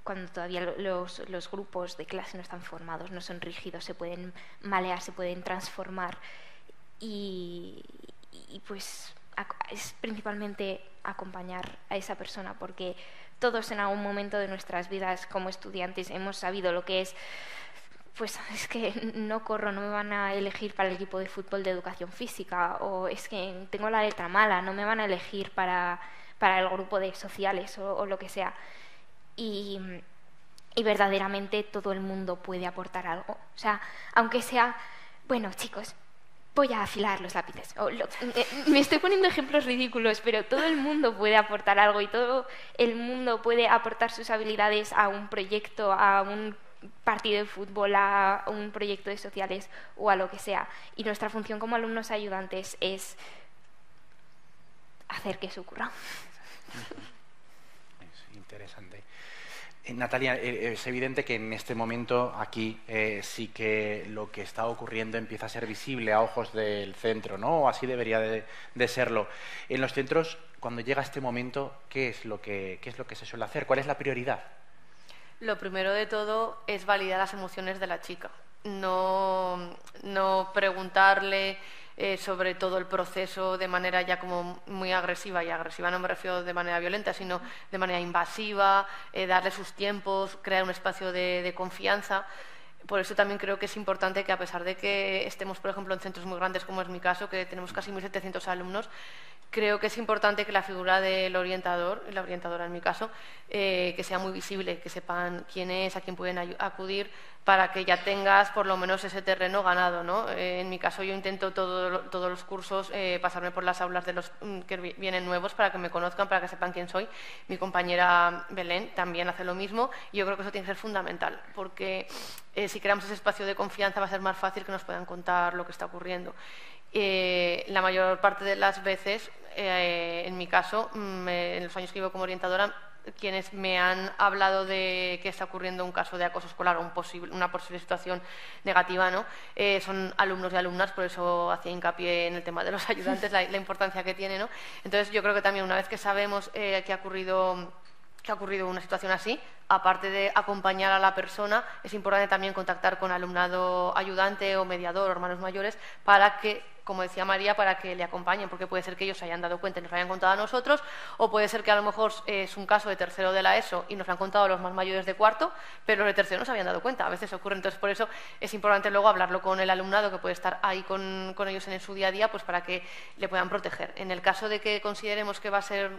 cuando todavía los grupos de clase no están formados, no son rígidos, se pueden malear, se pueden transformar y pues es principalmente acompañar a esa persona, porque todos en algún momento de nuestras vidas como estudiantes hemos sabido lo que es pues es que no corro, no me van a elegir para el equipo de fútbol de educación física, o es que tengo la letra mala, no me van a elegir para el grupo de sociales o lo que sea. Y verdaderamente todo el mundo puede aportar algo. O sea, aunque sea, bueno, chicos, voy a afilar los lápices. Me estoy poniendo ejemplos ridículos, pero todo el mundo puede aportar algo y todo el mundo puede aportar sus habilidades a un proyecto, a un partido de fútbol, a un proyecto de sociales o a lo que sea. Y nuestra función como alumnos ayudantes es hacer que eso ocurra. Es interesante. Natalia, es evidente que en este momento aquí sí que lo que está ocurriendo empieza a ser visible a ojos del centro, ¿no? O así debería de serlo. En los centros, cuando llega este momento, ¿qué es lo que se suele hacer? ¿Cuál es la prioridad? Lo primero de todo es validar las emociones de la chica. No preguntarle sobre todo el proceso de manera ya como muy agresiva, y agresiva no me refiero de manera violenta, sino de manera invasiva, darle sus tiempos, crear un espacio de confianza. Por eso también creo que es importante que, a pesar de que estemos, por ejemplo, en centros muy grandes, como es mi caso, que tenemos casi 1.700 alumnos, creo que es importante que la figura del orientador, la orientadora en mi caso, que sea muy visible, que sepan quién es, a quién pueden acudir, para que ya tengas por lo menos ese terreno ganado, ¿no? En mi caso yo intento todos los cursos pasarme por las aulas de los que vienen nuevos para que me conozcan, para que sepan quién soy. Mi compañera Belén también hace lo mismo y yo creo que eso tiene que ser fundamental, porque si creamos ese espacio de confianza va a ser más fácil que nos puedan contar lo que está ocurriendo. La mayor parte de las veces, en mi caso, en los años que llevo como orientadora, quienes me han hablado de que está ocurriendo un caso de acoso escolar o una posible situación negativa, ¿no? Son alumnos y alumnas, por eso hacía hincapié en el tema de los ayudantes, la importancia que tiene, ¿no? Entonces yo creo que también, una vez que sabemos que ha ocurrido una situación así, aparte de acompañar a la persona, es importante también contactar con alumnado ayudante o mediador o hermanos mayores para que, como decía María, para que le acompañen, porque puede ser que ellos se hayan dado cuenta y nos lo hayan contado a nosotros, o puede ser que a lo mejor es un caso de tercero de la ESO y nos lo han contado los más mayores de cuarto, pero los de tercero no se habían dado cuenta. A veces ocurre, entonces por eso es importante luego hablarlo con el alumnado, que puede estar ahí con ellos en su día a día, pues para que le puedan proteger. En el caso de que consideremos que va a ser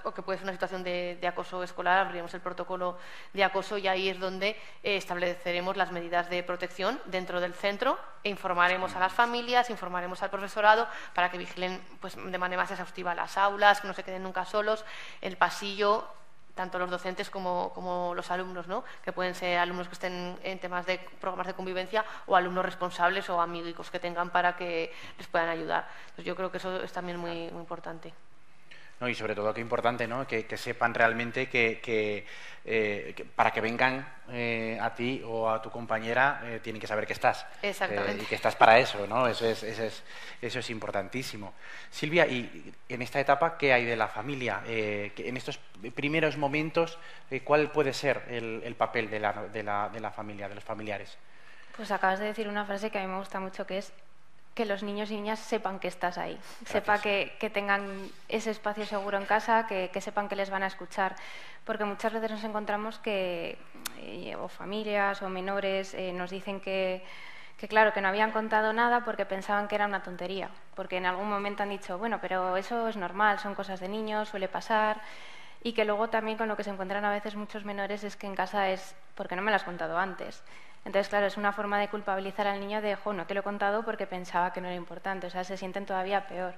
o que puede ser una situación de acoso escolar, abriremos el protocolo de acoso y ahí es donde estableceremos las medidas de protección dentro del centro e informaremos a las familias, informaremos al profesorado para que vigilen pues, de manera más exhaustiva las aulas, que no se queden nunca solos, el pasillo, tanto los docentes como los alumnos, ¿no? Que pueden ser alumnos que estén en temas de programas de convivencia o alumnos responsables o amigos que tengan para que les puedan ayudar. Entonces, yo creo que eso es también muy importante. No, y sobre todo que importante, ¿no? Que sepan realmente que para que vengan a ti o a tu compañera tienen que saber que estás. Exactamente. Y que estás para eso, ¿no? Eso es importantísimo. Silvia, y en esta etapa, ¿qué hay de la familia? Que en estos primeros momentos, ¿cuál puede ser el papel de la familia, de los familiares? Pues acabas de decir una frase que a mí me gusta mucho, que es que los niños y niñas sepan que estás ahí, sepa que tengan ese espacio seguro en casa, que sepan que les van a escuchar, porque muchas veces nos encontramos que o familias o menores nos dicen que claro, que no habían contado nada porque pensaban que era una tontería, porque en algún momento han dicho, bueno, pero eso es normal, son cosas de niños, suele pasar, y que luego también con lo que se encuentran a veces muchos menores es que en casa es porque no me lo has contado antes. Entonces, claro, es una forma de culpabilizar al niño de, no te lo he contado porque pensaba que no era importante, o sea, se sienten todavía peor.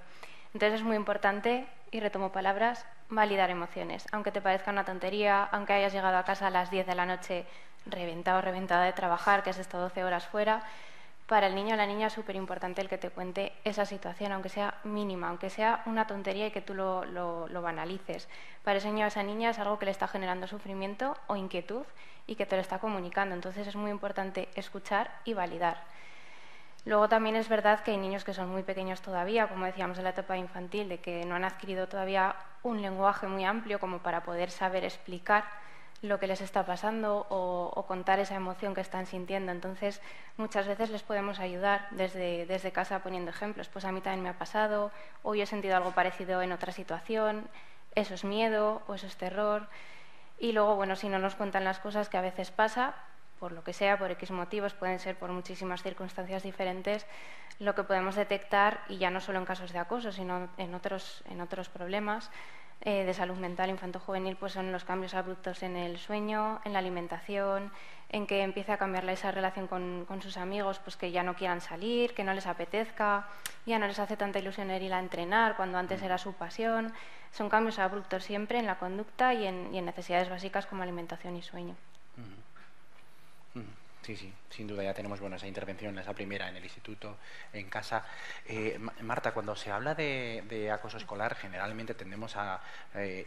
Entonces es muy importante, y retomo palabras, validar emociones. Aunque te parezca una tontería, aunque hayas llegado a casa a las 10 de la noche reventado o reventada de trabajar, que has estado 12 horas fuera, para el niño o la niña es súper importante el que te cuente esa situación, aunque sea mínima, aunque sea una tontería y que tú lo banalices. Para ese niño o esa niña es algo que le está generando sufrimiento o inquietud y que te lo está comunicando. Entonces es muy importante escuchar y validar. Luego también es verdad que hay niños que son muy pequeños todavía, como decíamos en la etapa infantil, de que no han adquirido todavía un lenguaje muy amplio como para poder saber explicar lo que les está pasando o contar esa emoción que están sintiendo. Entonces, muchas veces les podemos ayudar desde casa poniendo ejemplos. Pues a mí también me ha pasado, o yo he sentido algo parecido en otra situación, eso es miedo o eso es terror. Y luego, bueno, si no nos cuentan las cosas que a veces pasa, por lo que sea, por X motivos, pueden ser por muchísimas circunstancias diferentes, lo que podemos detectar, y ya no solo en casos de acoso, sino en otros problemas de salud mental infanto-juvenil, pues son los cambios abruptos en el sueño, en la alimentación, en que empiece a cambiar esa relación con sus amigos, pues que ya no quieran salir, que no les apetezca, ya no les hace tanta ilusión ir a entrenar cuando antes era su pasión. Son cambios abruptos siempre en la conducta y en necesidades básicas como alimentación y sueño. Sí, sí, sin duda ya tenemos esa intervención, esa primera en el instituto, en casa. Marta, cuando se habla de acoso escolar, generalmente tendemos a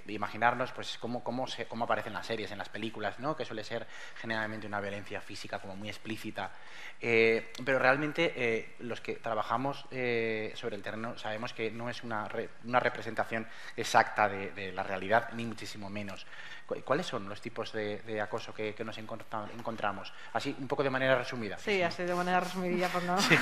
imaginarnos pues cómo aparecen las series, en las películas, ¿no? Que suele ser generalmente una violencia física como muy explícita. Pero realmente los que trabajamos sobre el terreno sabemos que no es una representación exacta de la realidad, ni muchísimo menos. ¿Cuáles son los tipos de acoso que nos encontramos? Así, un poco de manera resumida. Sí, así de manera resumidilla, pues no. Sí,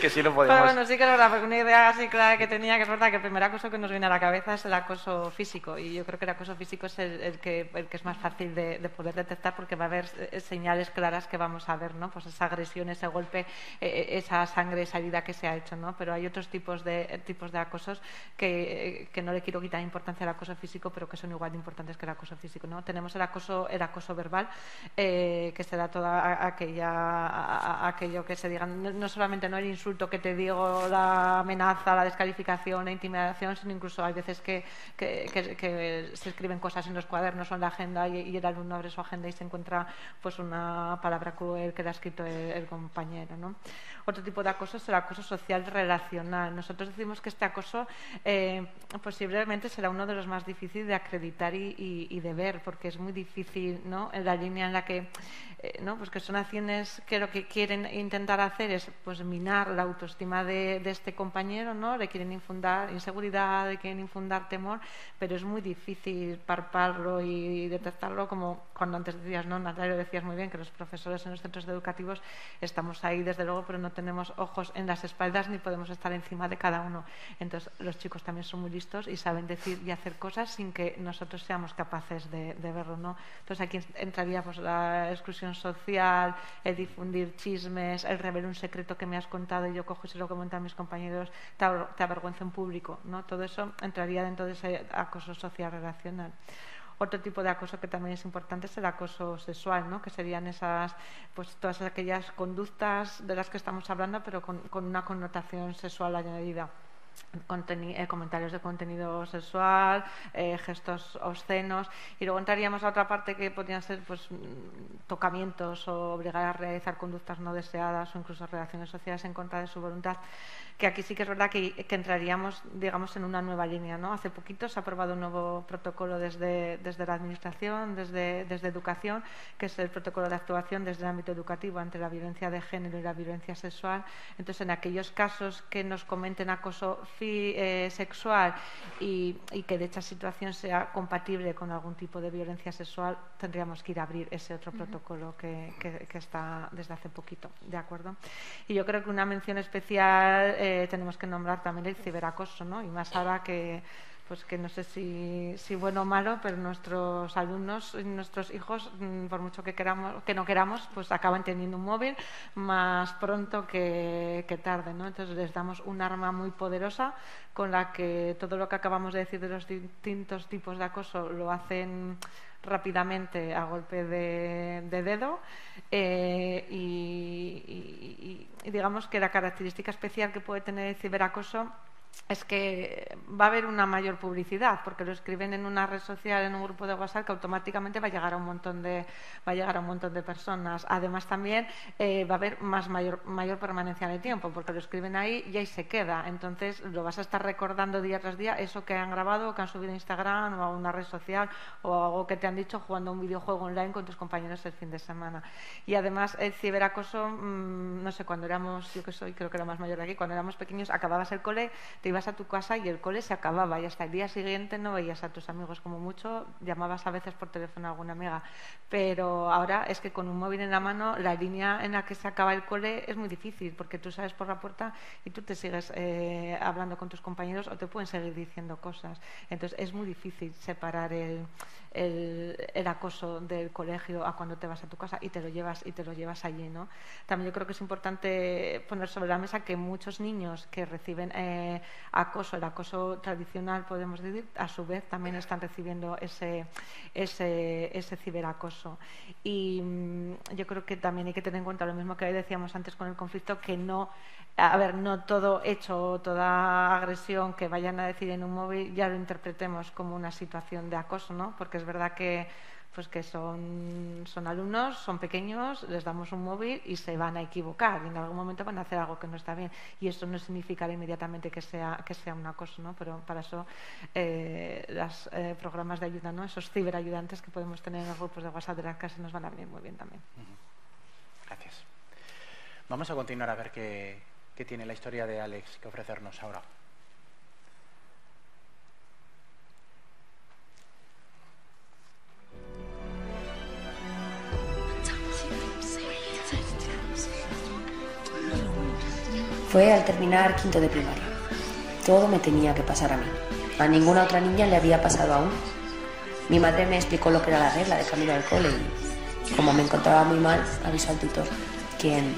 que sí lo podemos. Pero bueno, sí que es verdad, porque una idea así clara que tenía, que es verdad que el primer acoso que nos viene a la cabeza es el acoso físico, y yo creo que el acoso físico es el que es más fácil de poder detectar, porque va a haber señales claras que vamos a ver, ¿no? Pues esa agresión, ese golpe, esa sangre, esa herida que se ha hecho, ¿no? Pero hay otros tipos de acosos que no le quiero quitar importancia al acoso físico, pero que son igual de importantes que el acoso físico, ¿no? Tenemos el acoso verbal, que se da toda aquello que se digan, no solamente no el insulto que te digo, la amenaza, la descalificación, la intimidación, sino incluso hay veces que se escriben cosas en los cuadernos o en la agenda y el alumno abre su agenda y se encuentra pues una palabra cruel que le ha escrito el compañero, ¿no? Otro tipo de acoso es el acoso social relacional. Nosotros decimos que este acoso posiblemente será uno de los más difíciles de acreditar y de ver, porque es muy difícil, ¿no? En la línea en la que ¿no? Pues que son acciones que lo que quieren intentar hacer es pues minar la autoestima de este compañero, ¿no? Le quieren infundar inseguridad, le quieren infundar temor, pero es muy difícil palparlo y detectarlo, como cuando antes decías, ¿no? Natalia, decías muy bien que los profesores en los centros educativos estamos ahí desde luego, pero no tenemos ojos en las espaldas ni podemos estar encima de cada uno. Entonces los chicos también son muy listos y saben decir y hacer cosas sin que nosotros seamos capaces de verlo, ¿no? Entonces aquí entraría pues la exclusión social, el difundir chismes, el revelar un secreto que me has contado y yo cojo y se lo comento a mis compañeros, te avergüenza en público, ¿no? Todo eso entraría dentro de ese acoso social relacional. Otro tipo de acoso que también es importante es el acoso sexual, ¿no? Que serían pues todas aquellas conductas de las que estamos hablando, pero con una connotación sexual añadida. Comentarios de contenido sexual, gestos obscenos, y luego entraríamos a otra parte que podrían ser pues tocamientos o obligar a realizar conductas no deseadas o incluso relaciones sociales en contra de su voluntad, que aquí sí que es verdad que entraríamos, digamos, en una nueva línea, ¿no? Hace poquito se ha aprobado un nuevo protocolo desde la Administración, desde Educación, que es el protocolo de actuación desde el ámbito educativo ante la violencia de género y la violencia sexual. Entonces, en aquellos casos que nos comenten acoso sexual y que de hecha situación sea compatible con algún tipo de violencia sexual, tendríamos que ir a abrir ese otro protocolo que está desde hace poquito, ¿de acuerdo? Y yo creo que una mención especial tenemos que nombrar también el ciberacoso, ¿no? Y más ahora que no sé si bueno o malo, pero nuestros alumnos y nuestros hijos, por mucho que no queramos, pues acaban teniendo un móvil más pronto que tarde, ¿no? Entonces les damos un arma muy poderosa con la que todo lo que acabamos de decir de los distintos tipos de acoso lo hacen rápidamente a golpe de dedo, y digamos que la característica especial que puede tener el ciberacoso es que va a haber una mayor publicidad, porque lo escriben en una red social, en un grupo de WhatsApp, que automáticamente va a llegar a un montón de personas. Además también va a haber mayor permanencia en el tiempo, porque lo escriben ahí y ahí se queda. Entonces lo vas a estar recordando día tras día, eso que han grabado o que han subido a Instagram o a una red social o algo que te han dicho jugando a un videojuego online con tus compañeros el fin de semana. Y además el ciberacoso, no sé, cuando éramos, creo que era más mayor de aquí, cuando éramos pequeños, acababas el cole, te ibas a tu casa y el cole se acababa y hasta el día siguiente no veías a tus amigos, como mucho llamabas a veces por teléfono a alguna amiga, pero ahora es que con un móvil en la mano la línea en la que se acaba el cole es muy difícil, porque tú sales por la puerta y tú te sigues hablando con tus compañeros o te pueden seguir diciendo cosas. Entonces es muy difícil separar el acoso del colegio a cuando te vas a tu casa y te lo llevas allí, ¿no? También yo creo que es importante poner sobre la mesa que muchos niños que reciben acoso, el acoso tradicional, podemos decir, a su vez también están recibiendo ese ciberacoso. Y yo creo que también hay que tener en cuenta lo mismo que decíamos antes con el conflicto, que no todo hecho, toda agresión que vayan a decir en un móvil ya lo interpretemos como una situación de acoso, ¿no? Porque es verdad que son alumnos, son pequeños, les damos un móvil y se van a equivocar y en algún momento van a hacer algo que no está bien, y eso no significará inmediatamente que sea un acoso, ¿no? Pero para eso los programas de ayuda, ¿no? Esos ciberayudantes que podemos tener en los grupos de WhatsApp de las clases nos van a venir muy bien también. Gracias. Vamos a continuar a ver qué tiene la historia de Alex que ofrecernos ahora. Fue al terminar quinto de primaria. Todo me tenía que pasar a mí. A ninguna otra niña le había pasado aún. Mi madre me explicó lo que era la regla de camino al cole y, como me encontraba muy mal, avisó al tutor, quien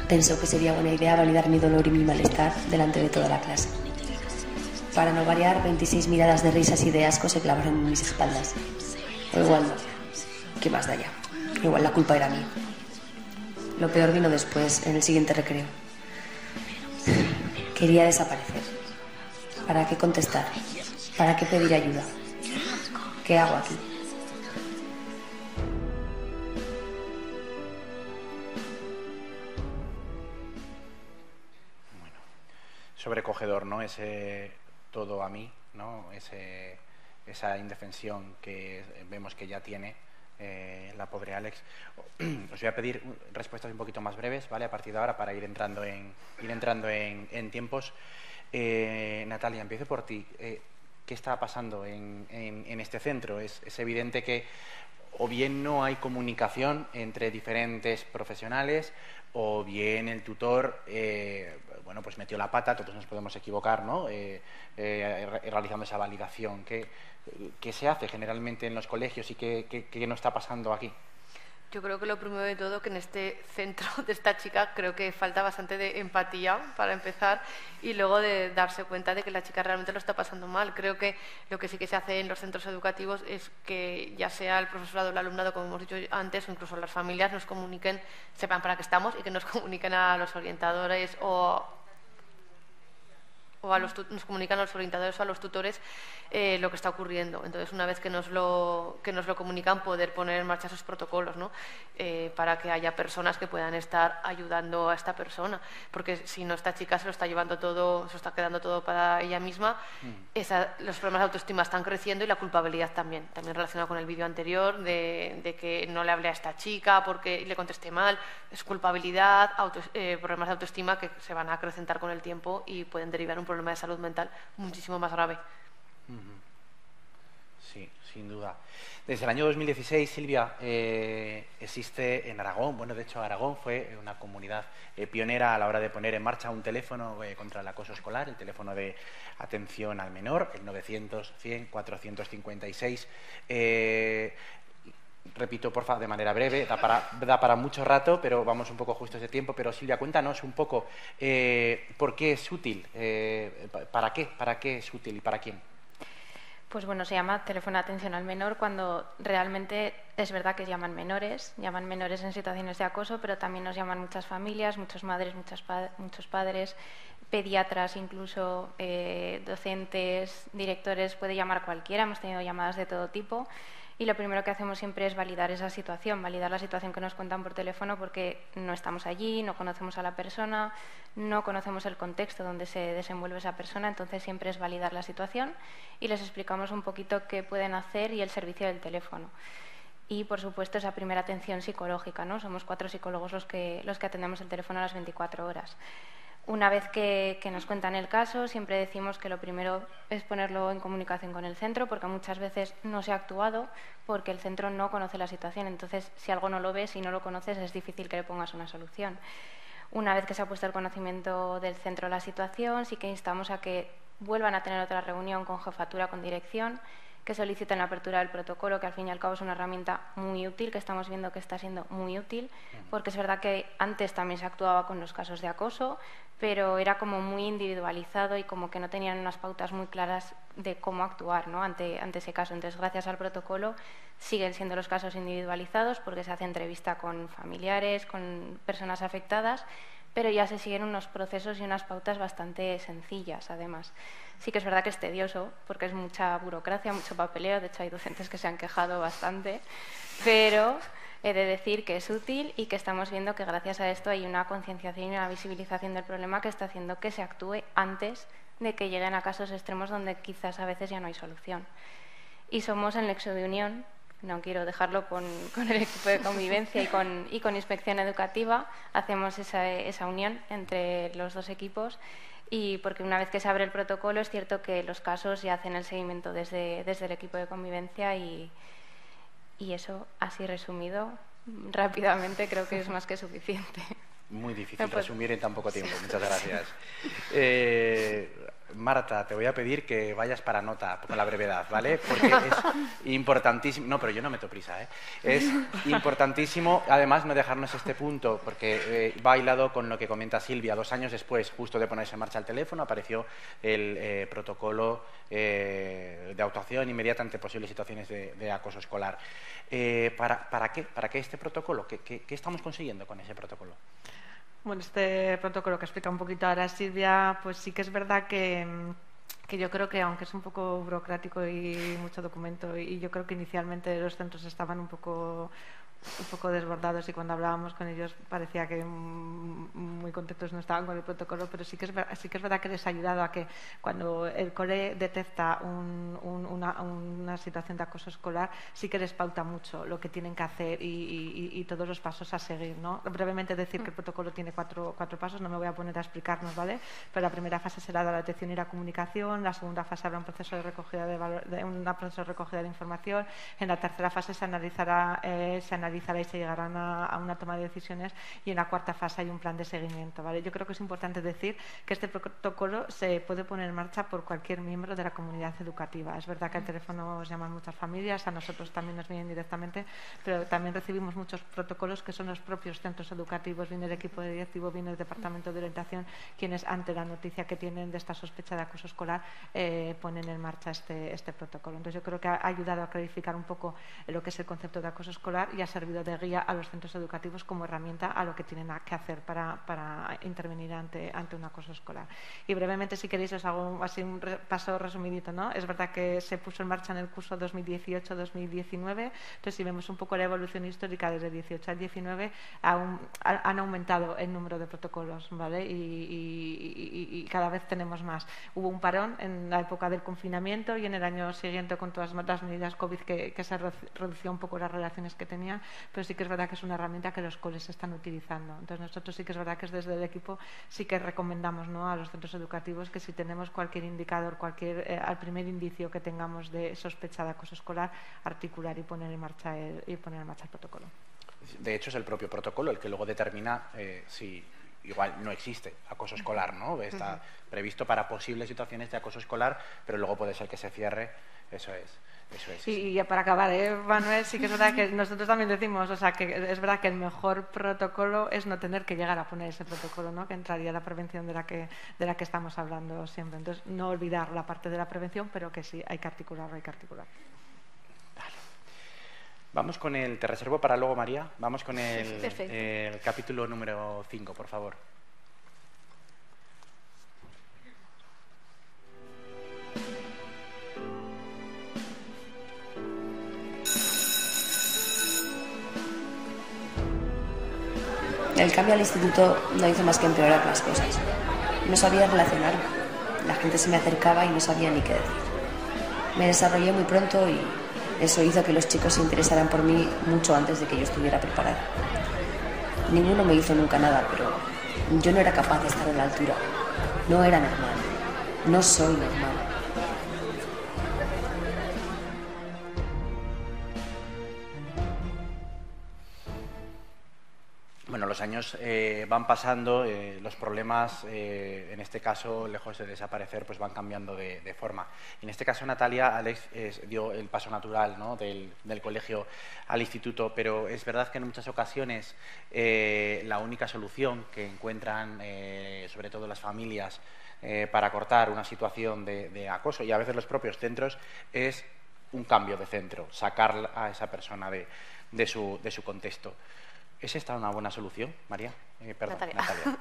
pensó que sería buena idea validar mi dolor y mi malestar delante de toda la clase. Para no variar, 26 miradas de risas y de asco se clavaron en mis espaldas. O igual no. ¿Qué más da ya? Igual la culpa era mía. Lo peor vino después, en el siguiente recreo. Quería desaparecer. ¿Para qué contestar? ¿Para qué pedir ayuda? ¿Qué hago aquí? Bueno, sobrecogedor, ¿no? Ese todo a mí, ¿no? Esa indefensión que vemos que ya tiene la pobre Alex. Os voy a pedir respuestas un poquito más breves, ¿vale? A partir de ahora, para ir entrando en tiempos. Natalia, empiezo por ti. ¿Qué está pasando en este centro? Es evidente que o bien no hay comunicación entre diferentes profesionales, o bien el tutor bueno, pues metió la pata, todos nos podemos equivocar, ¿no? Realizando esa validación. ¿Qué se hace generalmente en los colegios y qué no está pasando aquí? Yo creo que lo primero de todo, que en este centro de esta chica creo que falta bastante de empatía para empezar, y luego de darse cuenta de que la chica realmente lo está pasando mal. Creo que lo que sí que se hace en los centros educativos es que ya sea el profesorado o el alumnado, como hemos dicho antes, o incluso las familias nos comuniquen, sepan para qué estamos y que nos comuniquen a los orientadores o nos comunican a los orientadores o a los tutores lo que está ocurriendo. Entonces, una vez que nos lo comunican, poder poner en marcha esos protocolos, ¿no? Para que haya personas que puedan estar ayudando a esta persona, porque si no, esta chica se lo está llevando todo, se lo está quedando todo para ella misma. Los problemas de autoestima están creciendo, y la culpabilidad también relacionada con el vídeo anterior de que no le hablé a esta chica porque le contesté mal. Es culpabilidad, problemas de autoestima que se van a acrecentar con el tiempo y pueden derivar en un problema de salud mental muchísimo más grave. Sí, sin duda. Desde el año 2016, Silvia, existe en Aragón, bueno, de hecho Aragón fue una comunidad pionera a la hora de poner en marcha un teléfono contra el acoso escolar, el teléfono de atención al menor, el 900-100-456. Repito, por favor, de manera breve, da para mucho rato, pero vamos un poco justo de tiempo. Pero Silvia, cuéntanos un poco por qué es útil, para qué es útil y para quién. Pues bueno, se llama teléfono de atención al menor cuando realmente es verdad que llaman menores en situaciones de acoso, pero también nos llaman muchas familias, muchas madres, muchos padres, pediatras, incluso docentes, directores, puede llamar cualquiera. Hemos tenido llamadas de todo tipo. Y lo primero que hacemos siempre es validar esa situación, validar la situación que nos cuentan por teléfono, porque no estamos allí, no conocemos a la persona, no conocemos el contexto donde se desenvuelve esa persona. Entonces siempre es validar la situación y les explicamos un poquito qué pueden hacer y el servicio del teléfono. Y, por supuesto, esa primera atención psicológica, ¿no? Somos 4 psicólogos los que atendemos el teléfono a las 24 horas. Una vez que nos cuentan el caso, siempre decimos que lo primero es ponerlo en comunicación con el centro, porque muchas veces no se ha actuado porque el centro no conoce la situación. Entonces, si algo no lo ves y no lo conoces, es difícil que le pongas una solución. Una vez que se ha puesto el conocimiento del centro la situación, sí que instamos a que vuelvan a tener otra reunión con jefatura, con dirección, que soliciten la apertura del protocolo, que al fin y al cabo es una herramienta muy útil, que estamos viendo que está siendo muy útil, porque es verdad que antes también se actuaba con los casos de acoso, pero era como muy individualizado y como que no tenían unas pautas muy claras de cómo actuar, ¿no?, ante ese caso. Entonces, gracias al protocolo siguen siendo los casos individualizados porque se hace entrevista con familiares, con personas afectadas, pero ya se siguen unos procesos y unas pautas bastante sencillas, además. Sí que es verdad que es tedioso, porque es mucha burocracia, mucho papeleo, de hecho hay docentes que se han quejado bastante, pero he de decir que es útil y que estamos viendo que gracias a esto hay una concienciación y una visibilización del problema que está haciendo que se actúe antes de que lleguen a casos extremos donde quizás a veces ya no hay solución. Y somos el nexo de unión, no quiero dejarlo con el equipo de convivencia y con inspección educativa, hacemos esa unión entre los dos equipos, y porque una vez que se abre el protocolo es cierto que los casos ya hacen el seguimiento desde el equipo de convivencia y eso, así resumido, rápidamente, creo que es más que suficiente. Muy difícil resumir en tan poco tiempo. Muchas gracias. Marta, te voy a pedir que vayas para nota con la brevedad, ¿vale? Porque es importantísimo. No, pero yo no meto prisa, ¿eh? Es importantísimo, además, no dejarnos este punto, porque va hilado con lo que comenta Silvia. 2 años después, justo de ponerse en marcha el teléfono, apareció el protocolo de actuación inmediata ante posibles situaciones de acoso escolar. ¿Para qué este protocolo? ¿Qué estamos consiguiendo con ese protocolo? Bueno, este protocolo que explica un poquito ahora Silvia, pues sí que es verdad que yo creo que, aunque es un poco burocrático y mucho documento, y yo creo que inicialmente los centros estaban un poco desbordados, y cuando hablábamos con ellos parecía que muy contentos no estaban con el protocolo, pero sí que es verdad que les ha ayudado a que cuando el cole detecta una situación de acoso escolar, sí que les pauta mucho lo que tienen que hacer y todos los pasos a seguir, ¿no? Brevemente decir que el protocolo tiene cuatro pasos, no me voy a poner a explicarnos, ¿vale? Pero la primera fase será la detección y la comunicación, la segunda fase habrá un proceso de recogida de información, en la tercera fase se analizará y se llegarán a una toma de decisiones, y en la cuarta fase hay un plan de seguimiento, ¿vale? Yo creo que es importante decir que este protocolo se puede poner en marcha por cualquier miembro de la comunidad educativa. Es verdad que al teléfono os llaman muchas familias, a nosotros también nos vienen directamente, pero también recibimos muchos protocolos que son los propios centros educativos, viene el equipo directivo, viene el departamento de orientación, quienes ante la noticia que tienen de esta sospecha de acoso escolar ponen en marcha este protocolo. Entonces yo creo que ha ayudado a clarificar un poco lo que es el concepto de acoso escolar y ha servido de guía a los centros educativos como herramienta a lo que tienen que hacer para intervenir ante un acoso escolar. Y brevemente, si queréis, os hago así un paso resumidito, ¿no? Es verdad que se puso en marcha en el curso 2018-2019, entonces si vemos un poco la evolución histórica desde 18 al 19, han aumentado el número de protocolos, ¿vale? Y cada vez tenemos más. Hubo un parón en la época del confinamiento y en el año siguiente, con todas las medidas COVID, que se redució un poco las relaciones que tenían, pero sí que es verdad que es una herramienta que los coles están utilizando. Entonces nosotros sí que es verdad que desde el equipo sí que recomendamos, ¿no?, a los centros educativos que si tenemos cualquier indicador, al primer indicio que tengamos de sospecha de acoso escolar, articular y poner en marcha el protocolo. De hecho, es el propio protocolo el que luego determina si igual no existe acoso escolar, ¿no? Está previsto para posibles situaciones de acoso escolar, pero luego puede ser que se cierre. Eso es. Y ya para acabar, Manuel, sí que es verdad que nosotros también decimos, o sea, que es verdad que el mejor protocolo es no tener que llegar a poner ese protocolo, ¿no?, que entraría la prevención de la que estamos hablando siempre. Entonces, no olvidar la parte de la prevención, pero que sí, hay que articularlo. Vale. Vamos con te reservo para luego, María, vamos con el capítulo número 5, por favor. El cambio al instituto no hizo más que empeorar las cosas. No sabía relacionarme. La gente se me acercaba y no sabía ni qué decir. Me desarrollé muy pronto y eso hizo que los chicos se interesaran por mí mucho antes de que yo estuviera preparada. Ninguno me hizo nunca nada, pero yo no era capaz de estar a la altura. No era normal. No soy normal. Bueno, los años van pasando, los problemas, en este caso, lejos de desaparecer, pues van cambiando de forma. En este caso, Natalia, Alex dio el paso natural, ¿no?, del colegio al instituto, pero es verdad que en muchas ocasiones la única solución que encuentran, sobre todo las familias, para cortar una situación de acoso, y a veces los propios centros, es un cambio de centro, sacar a esa persona de su contexto. ¿Es esta una buena solución, María? Perdón, Natalia.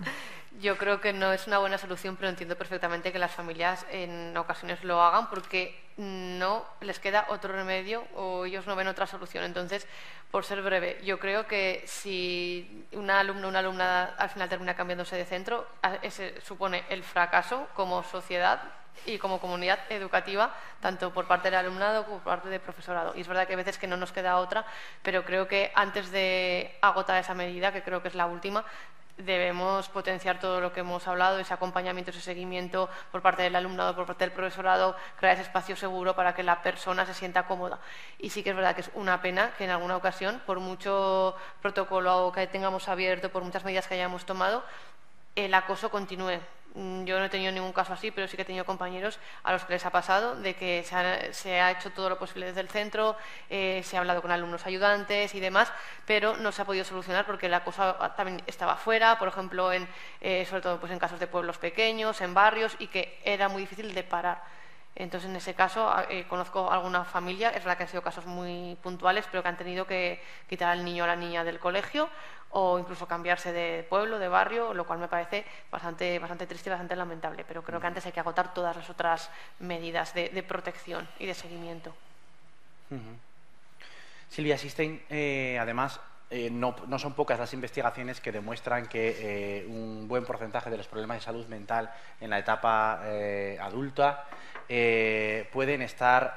Yo creo que no es una buena solución, pero entiendo perfectamente que las familias en ocasiones lo hagan porque no les queda otro remedio o ellos no ven otra solución. Entonces, por ser breve, yo creo que si un alumno o una alumna al final termina cambiándose de centro, ese supone el fracaso como sociedad y como comunidad educativa, tanto por parte del alumnado como por parte del profesorado. Y es verdad que a veces que no nos queda otra, pero creo que antes de agotar esa medida, que creo que es la última, debemos potenciar todo lo que hemos hablado, ese acompañamiento, ese seguimiento por parte del alumnado, por parte del profesorado, crear ese espacio seguro para que la persona se sienta cómoda. Y sí que es verdad que es una pena que en alguna ocasión, por mucho protocolo que tengamos abierto, por muchas medidas que hayamos tomado, el acoso continúe. Yo no he tenido ningún caso así, pero sí que he tenido compañeros a los que les ha pasado de que se ha hecho todo lo posible desde el centro, se ha hablado con alumnos ayudantes y demás, pero no se ha podido solucionar porque el acoso también estaba fuera, por ejemplo, sobre todo pues en casos de pueblos pequeños, en barrios, y que era muy difícil de parar. Entonces, en ese caso, conozco alguna familia, es verdad que han sido casos muy puntuales, pero que han tenido que quitar al niño o a la niña del colegio o incluso cambiarse de pueblo, de barrio, lo cual me parece bastante triste y bastante lamentable. Pero creo que antes hay que agotar todas las otras medidas de protección y de seguimiento. Silvia, existen, además, no son pocas las investigaciones que demuestran que un buen porcentaje de los problemas de salud mental en la etapa adulta pueden estar,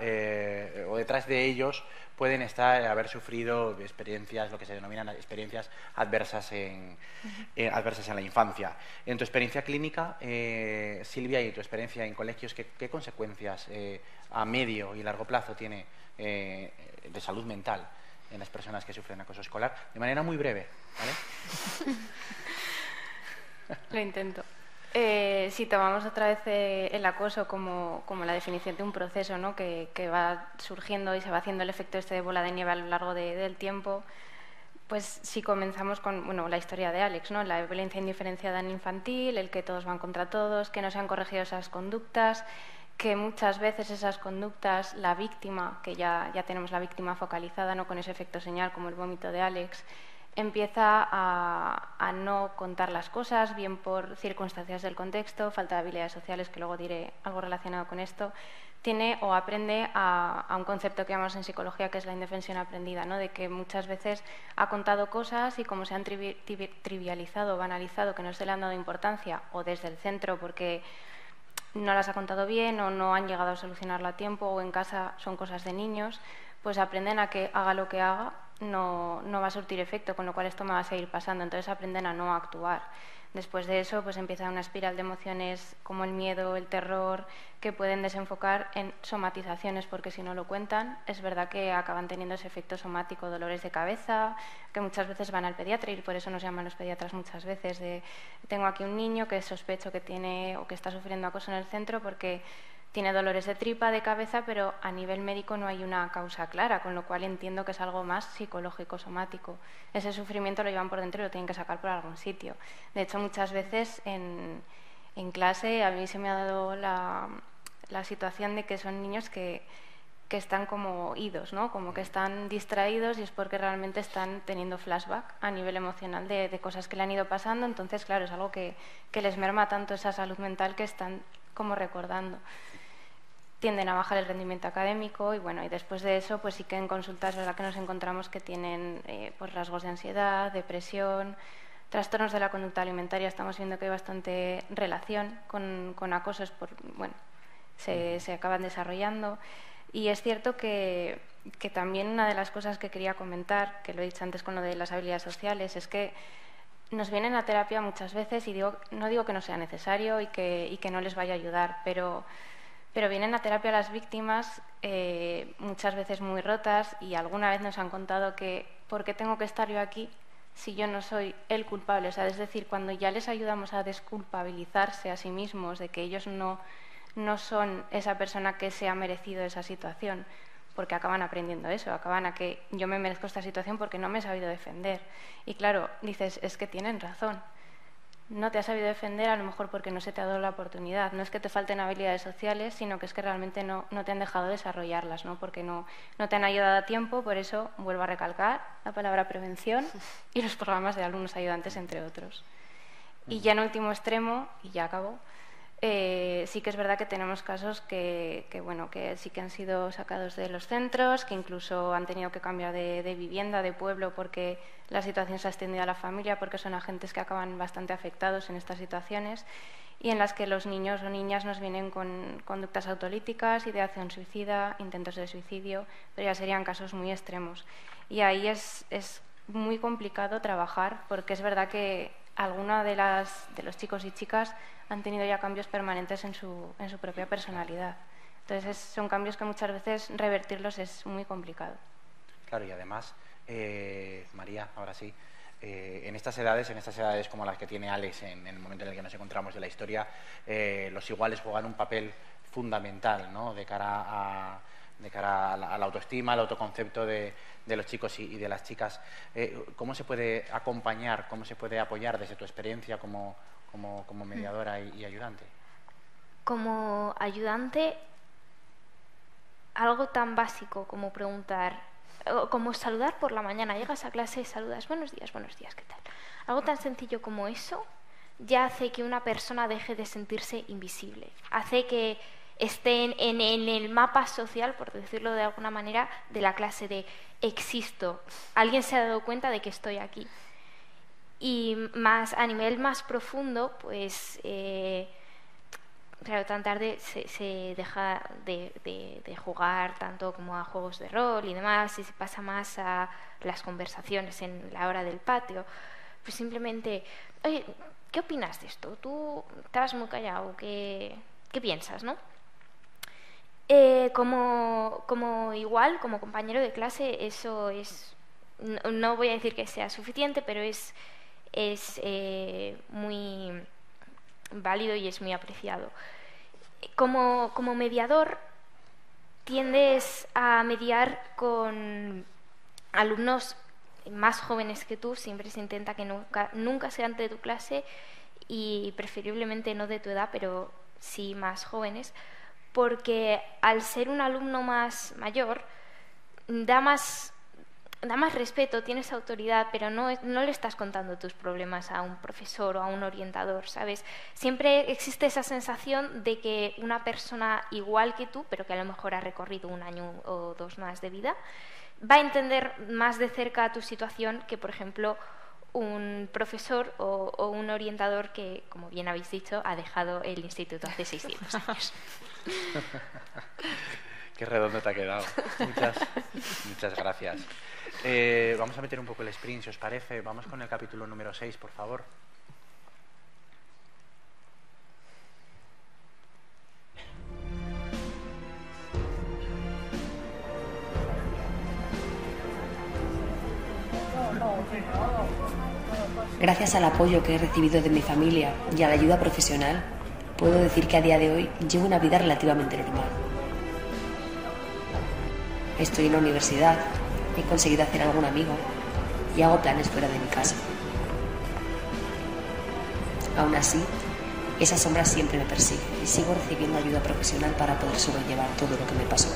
o detrás de ellos pueden estar haber sufrido experiencias, lo que se denominan experiencias adversas en la infancia. En tu experiencia clínica, Silvia, y tu experiencia en colegios, ¿qué consecuencias a medio y largo plazo tiene de salud mental en las personas que sufren acoso escolar? De manera muy breve, ¿vale? Lo intento. Si tomamos otra vez el acoso como la definición de un proceso, ¿no?, que va surgiendo y se va haciendo el efecto este de bola de nieve a lo largo del tiempo, pues si comenzamos con la historia de Alex, ¿no?, la violencia indiferenciada en infantil, el que todos van contra todos, que no se han corregido esas conductas, que muchas veces esas conductas, la víctima, que ya tenemos la víctima focalizada, ¿no?, con ese efecto señal como el vómito de Alex, empieza a no contar las cosas, bien por circunstancias del contexto, falta de habilidades sociales, que luego diré algo relacionado con esto, tiene o aprende a un concepto que llamamos en psicología, que es la indefensión aprendida, ¿no?, de que muchas veces ha contado cosas y como se han trivializado, banalizado, que no se le han dado importancia, o desde el centro porque no las ha contado bien o no han llegado a solucionarlo a tiempo, o en casa son cosas de niños, pues aprenden a que haga lo que haga, no va a surtir efecto, con lo cual esto me va a seguir pasando. Entonces aprenden a no actuar. Después de eso, pues empieza una espiral de emociones como el miedo, el terror, que pueden desenfocar en somatizaciones, porque si no lo cuentan, es verdad que acaban teniendo ese efecto somático, dolores de cabeza, que muchas veces van al pediatra, y por eso nos llaman los pediatras muchas veces de tengo aquí un niño que sospecho que tiene o que está sufriendo acoso en el centro porque tiene dolores de tripa, de cabeza, pero a nivel médico no hay una causa clara, con lo cual entiendo que es algo más psicológico, somático. Ese sufrimiento lo llevan por dentro y lo tienen que sacar por algún sitio. De hecho, muchas veces en clase a mí se me ha dado la situación de que son niños que están como idos, ¿no?, como que están distraídos, y es porque realmente están teniendo flashback a nivel emocional de cosas que le han ido pasando. Entonces, claro, es algo que les merma tanto esa salud mental que están como recordando. Tienden a bajar el rendimiento académico y después de eso pues sí que en consultas es verdad que nos encontramos que tienen pues rasgos de ansiedad, depresión, trastornos de la conducta alimentaria. Estamos viendo que hay bastante relación con acosos, se acaban desarrollando. Y es cierto que también una de las cosas que quería comentar, que lo he dicho antes con lo de las habilidades sociales, es que nos vienen a terapia muchas veces, y no digo que no sea necesario y que no les vaya a ayudar, pero vienen a terapia las víctimas muchas veces muy rotas, y alguna vez nos han contado que ¿por qué tengo que estar yo aquí si yo no soy el culpable? O sea, es decir, cuando ya les ayudamos a desculpabilizarse a sí mismos de que ellos no son esa persona que se ha merecido esa situación, porque acaban aprendiendo eso, acaban a que yo me merezco esta situación porque no me he sabido defender. Y claro, dices, es que tienen razón. No te has sabido defender a lo mejor porque no se te ha dado la oportunidad. No es que te falten habilidades sociales, sino que es que realmente no te han dejado desarrollarlas, ¿no? Porque no te han ayudado a tiempo. Por eso vuelvo a recalcar la palabra prevención y los programas de alumnos ayudantes, entre otros. Y ya en último extremo, y ya acabo, sí que es verdad que tenemos casos que sí que han sido sacados de los centros, que incluso han tenido que cambiar de vivienda, de pueblo, porque la situación se ha extendido a la familia, porque son agentes que acaban bastante afectados en estas situaciones, y en las que los niños o niñas nos vienen con conductas autolíticas, ideación suicida, intentos de suicidio, pero ya serían casos muy extremos. Y ahí es muy complicado trabajar, porque es verdad que alguna de los chicos y chicas han tenido ya cambios permanentes en su propia personalidad. Entonces son cambios que muchas veces revertirlos es muy complicado. Claro, y además, María, ahora sí, en estas edades como las que tiene Alex, en el momento en el que nos encontramos de la historia, los iguales juegan un papel fundamental, ¿no?, de cara a la autoestima, al autoconcepto de los chicos y de las chicas. ¿Cómo se puede acompañar, cómo se puede apoyar desde tu experiencia como mediadora y ayudante? Como ayudante, algo tan básico como preguntar, como saludar por la mañana, llegas a clase y saludas, buenos días, ¿qué tal? Algo tan sencillo como eso ya hace que una persona deje de sentirse invisible, hace que esté en el mapa social, por decirlo de alguna manera, de la clase, de existo, alguien se ha dado cuenta de que estoy aquí. Y a nivel más profundo, pues claro, tan tarde se deja de jugar tanto como a juegos de rol y demás, y se pasa más a las conversaciones en la hora del patio. Pues simplemente, oye, ¿qué opinas de esto? Tú estabas muy callado, ¿qué piensas, no? Como compañero de clase, eso es, no voy a decir que sea suficiente, pero es muy válido y es muy apreciado. Como mediador, tiendes a mediar con alumnos más jóvenes que tú. Siempre se intenta que nunca sean de tu clase y preferiblemente no de tu edad, pero sí más jóvenes, porque al ser un alumno más mayor da más respeto, tienes autoridad, pero no le estás contando tus problemas a un profesor o a un orientador, ¿sabes? Siempre existe esa sensación de que una persona igual que tú, pero que a lo mejor ha recorrido 1 año o 2 más de vida, va a entender más de cerca tu situación que, por ejemplo, un profesor o un orientador que, como bien habéis dicho, ha dejado el instituto hace 600 años. Qué redondo te ha quedado. Muchas gracias. Vamos a meter un poco el sprint, si os parece. Vamos con el capítulo número 6, por favor. Gracias al apoyo que he recibido de mi familia y a la ayuda profesional, puedo decir que a día de hoy llevo una vida relativamente normal. Estoy en la universidad, he conseguido hacer algún amigo y hago planes fuera de mi casa. Aún así, esa sombra siempre me persigue y sigo recibiendo ayuda profesional para poder sobrellevar todo lo que me pasó.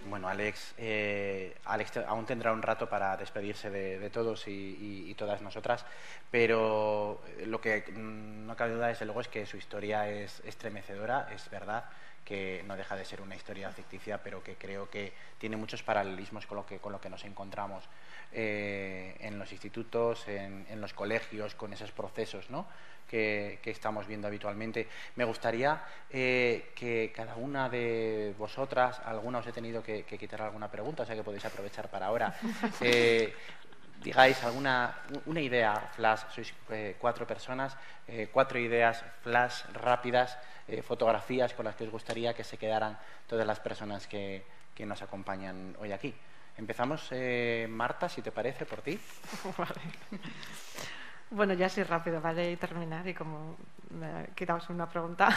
Bueno, Alex aún tendrá un rato para despedirse de todos y todas nosotras, pero lo que no cabe duda, desde luego, es que su historia es estremecedora. Es verdad que no deja de ser una historia ficticia, pero que creo que tiene muchos paralelismos con lo que nos encontramos en los institutos, en los colegios, con esos procesos, ¿no?, que estamos viendo habitualmente. Me gustaría que cada una de vosotras, alguna os he tenido que quitar alguna pregunta, o sea que podéis aprovechar para ahora, digáis una idea flash. Sois 4 personas, 4 ideas flash rápidas, fotografías con las que os gustaría que se quedaran todas las personas que nos acompañan hoy aquí. Empezamos, Marta, si te parece, por ti. Vale. Bueno, ya sí rápido, ¿vale? Y terminar, y como me quitamos una pregunta,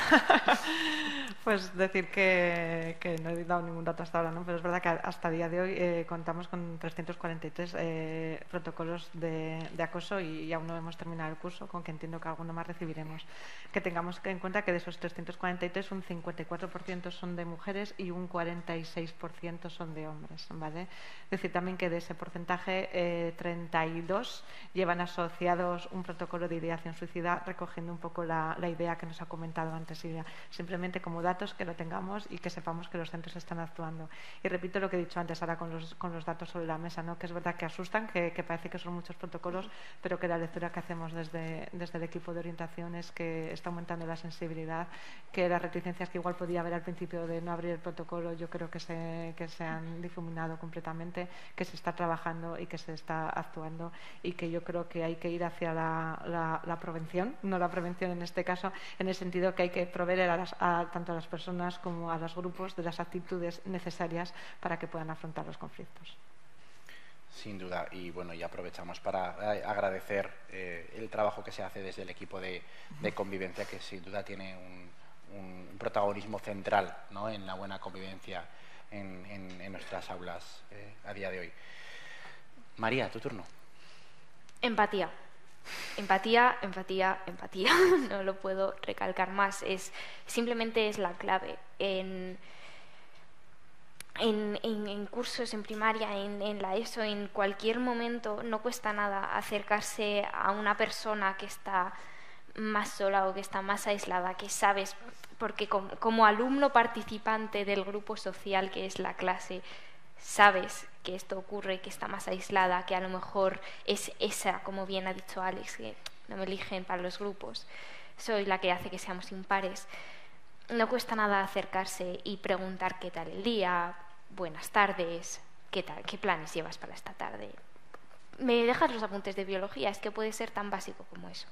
pues decir que no he dado ningún dato hasta ahora, ¿no? Pero es verdad que hasta el día de hoy contamos con 343 protocolos de acoso y aún no hemos terminado el curso, con que entiendo que alguno más recibiremos. Que tengamos en cuenta que de esos 343, un 54% son de mujeres y un 46% son de hombres, ¿vale? Es decir, también que de ese porcentaje, 32 llevan asociados un protocolo de ideación suicida, recogiendo un poco la idea que nos ha comentado antes Silvia. Simplemente como datos, que lo tengamos y que sepamos que los centros están actuando. Y repito lo que he dicho antes ahora con los datos sobre la mesa, ¿no? Que es verdad que asustan, que parece que son muchos protocolos, pero que la lectura que hacemos desde el equipo de orientación es que está aumentando la sensibilidad, que las reticencias que igual podía haber al principio de no abrir el protocolo, yo creo que se han difuminado completamente, que se está trabajando y que se está actuando, y que yo creo que hay que ir hacia la prevención, no la prevención en este caso, en el sentido que hay que proveer tanto a las personas como a los grupos de las actitudes necesarias para que puedan afrontar los conflictos. Sin duda, y bueno, ya aprovechamos para agradecer el trabajo que se hace desde el equipo de convivencia, que sin duda tiene un protagonismo central, ¿no?, en la buena convivencia en nuestras aulas a día de hoy. María, tu turno. Empatía. Empatía, empatía, empatía. No lo puedo recalcar más. Simplemente es la clave. En cursos, en primaria, en la ESO, en cualquier momento, no cuesta nada acercarse a una persona que está más sola o que está más aislada, que sabes, porque como alumno participante del grupo social que es la clase, sabes que esto ocurre, que está más aislada, que a lo mejor es esa, como bien ha dicho Alex, que no me eligen para los grupos, soy la que hace que seamos impares. No cuesta nada acercarse y preguntar qué tal el día, buenas tardes, qué planes llevas para esta tarde. ¿Me dejas los apuntes de biología? Es que puede ser tan básico como eso.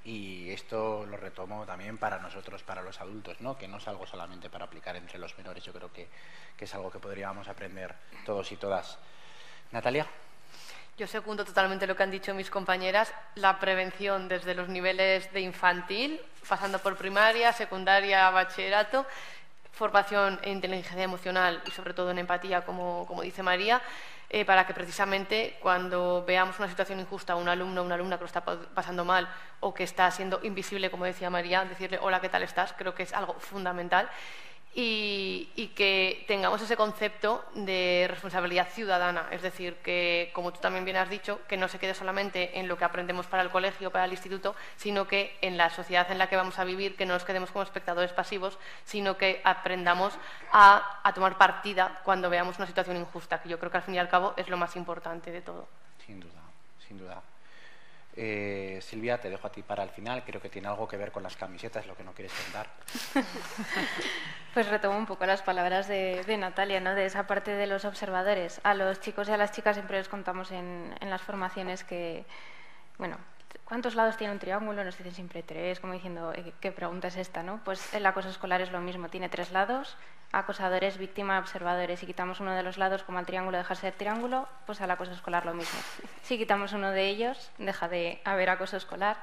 Y esto lo retomo también para nosotros, para los adultos, ¿no?, que no es algo solamente para aplicar entre los menores. Yo creo que es algo que podríamos aprender todos y todas. Natalia. Yo segundo totalmente lo que han dicho mis compañeras. La prevención desde los niveles de infantil, pasando por primaria, secundaria, bachillerato, formación en inteligencia emocional y sobre todo en empatía, como dice María, para que precisamente cuando veamos una situación injusta a un alumno o una alumna que lo está pasando mal o que está siendo invisible, como decía María, decirle hola, ¿qué tal estás? Creo que es algo fundamental. Y que tengamos ese concepto de responsabilidad ciudadana, es decir, que, como tú también bien has dicho, que no se quede solamente en lo que aprendemos para el colegio, para el instituto, sino que en la sociedad en la que vamos a vivir, que no nos quedemos como espectadores pasivos, sino que aprendamos a tomar partida cuando veamos una situación injusta, que yo creo que al fin y al cabo es lo más importante de todo. Sin duda, sin duda. Silvia, te dejo a ti para el final. Creo que tiene algo que ver con las camisetas, lo que no quieres contar. Pues retomo un poco las palabras de Natalia, ¿no?, de esa parte de los observadores. A los chicos y a las chicas siempre les contamos en las formaciones que, bueno, ¿cuántos lados tiene un triángulo? Nos dicen siempre 3, como diciendo, ¿qué pregunta es esta, no? Pues el acoso escolar es lo mismo, tiene 3 lados, acosadores, víctima, observadores. Si quitamos uno de los lados, como el triángulo deja de ser triángulo, pues al acoso escolar lo mismo. Si quitamos uno de ellos, deja de haber acoso escolar,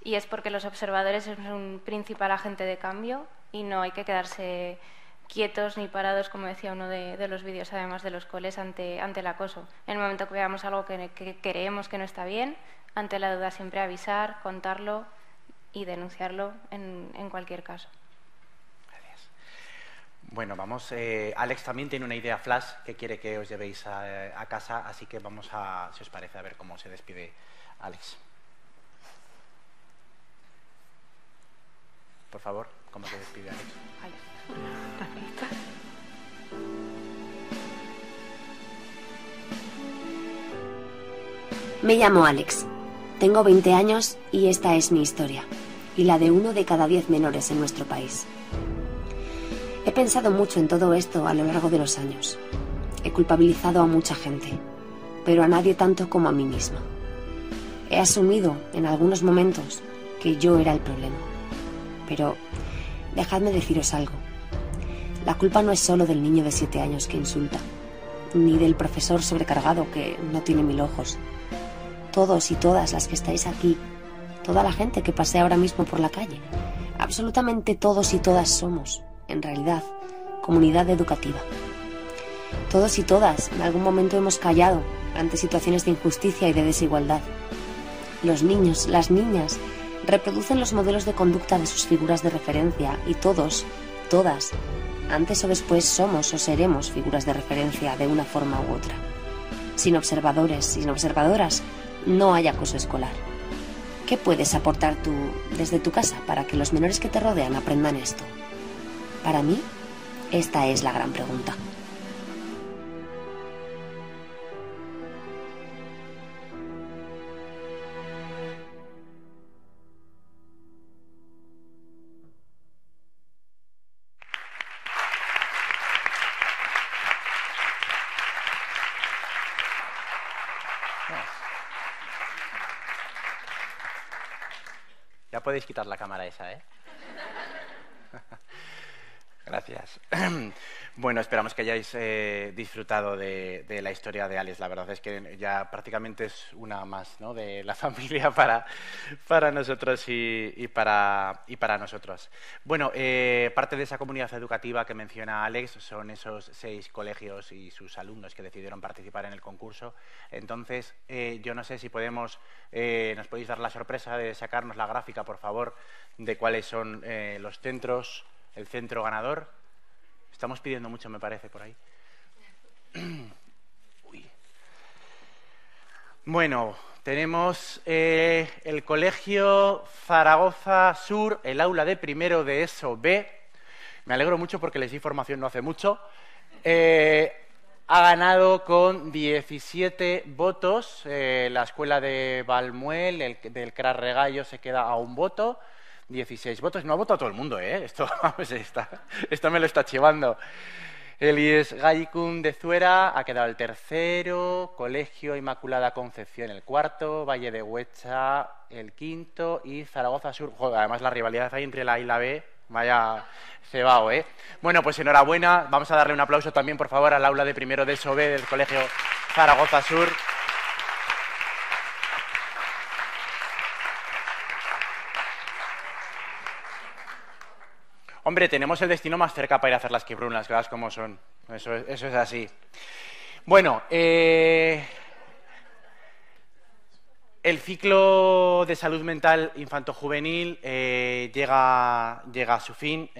y es porque los observadores son un principal agente de cambio y no hay que quedarse quietos ni parados, como decía uno de los vídeos, además de los coles, ante el acoso. En el momento que veamos algo que creemos que no está bien, ante la duda siempre avisar, contarlo y denunciarlo en cualquier caso. Gracias. Bueno, vamos. Alex también tiene una idea flash que quiere que os llevéis a casa, así que vamos a, si os parece, a ver cómo se despide Alex. Por favor, ¿cómo se despide Alex? Me llamo Alex. Tengo 20 años y esta es mi historia, y la de 1 de cada 10 menores en nuestro país. He pensado mucho en todo esto a lo largo de los años. He culpabilizado a mucha gente, pero a nadie tanto como a mí misma. He asumido en algunos momentos que yo era el problema. Pero dejadme deciros algo. La culpa no es solo del niño de 7 años que insulta, ni del profesor sobrecargado que no tiene 1000 ojos. Todos y todas las que estáis aquí, toda la gente que pasea ahora mismo por la calle, absolutamente todos y todas somos, en realidad, comunidad educativa. Todos y todas en algún momento hemos callado ante situaciones de injusticia y de desigualdad. Los niños, las niñas, reproducen los modelos de conducta de sus figuras de referencia y todos, todas, antes o después somos o seremos figuras de referencia de una forma u otra. Sin observadores, sin observadoras, no hay acoso escolar. ¿Qué puedes aportar tú desde tu casa para que los menores que te rodean aprendan esto? Para mí, esta es la gran pregunta. Ya podéis quitar la cámara esa, ¿eh? Gracias. Bueno, esperamos que hayáis disfrutado de la historia de Alex. La verdad es que ya prácticamente es una más, ¿no?, de la familia para nosotros y para nosotros. Bueno, parte de esa comunidad educativa que menciona Alex son esos 6 colegios y sus alumnos que decidieron participar en el concurso. Entonces, yo no sé si podemos, nos podéis dar la sorpresa de sacarnos la gráfica, por favor, de cuáles son los centros, el centro ganador. Estamos pidiendo mucho, me parece, por ahí. Uy. Bueno, tenemos el Colegio Zaragoza Sur, el aula de primero de ESO B. Me alegro mucho porque les di formación no hace mucho. Ha ganado con 17 votos. La escuela de Valmuel, del CRAS Regallo, se queda a 1 voto. 16 votos. No ha votado todo el mundo, ¿eh? Esto me lo está chivando. El IES Gallicum de Zuera ha quedado el tercero, Colegio Inmaculada Concepción el cuarto, Valle de Huecha el quinto y Zaragoza Sur. Joder, además la rivalidad ahí entre la A y la B, vaya cebao, ¿eh? Bueno, pues enhorabuena. Vamos a darle un aplauso también, por favor, al aula de primero de ESO B del Colegio Zaragoza Sur. Hombre, tenemos el destino más cerca para ir a hacer las escape room, las cosas como son. Eso es así. Bueno, el ciclo de salud mental infanto-juvenil llega a su fin.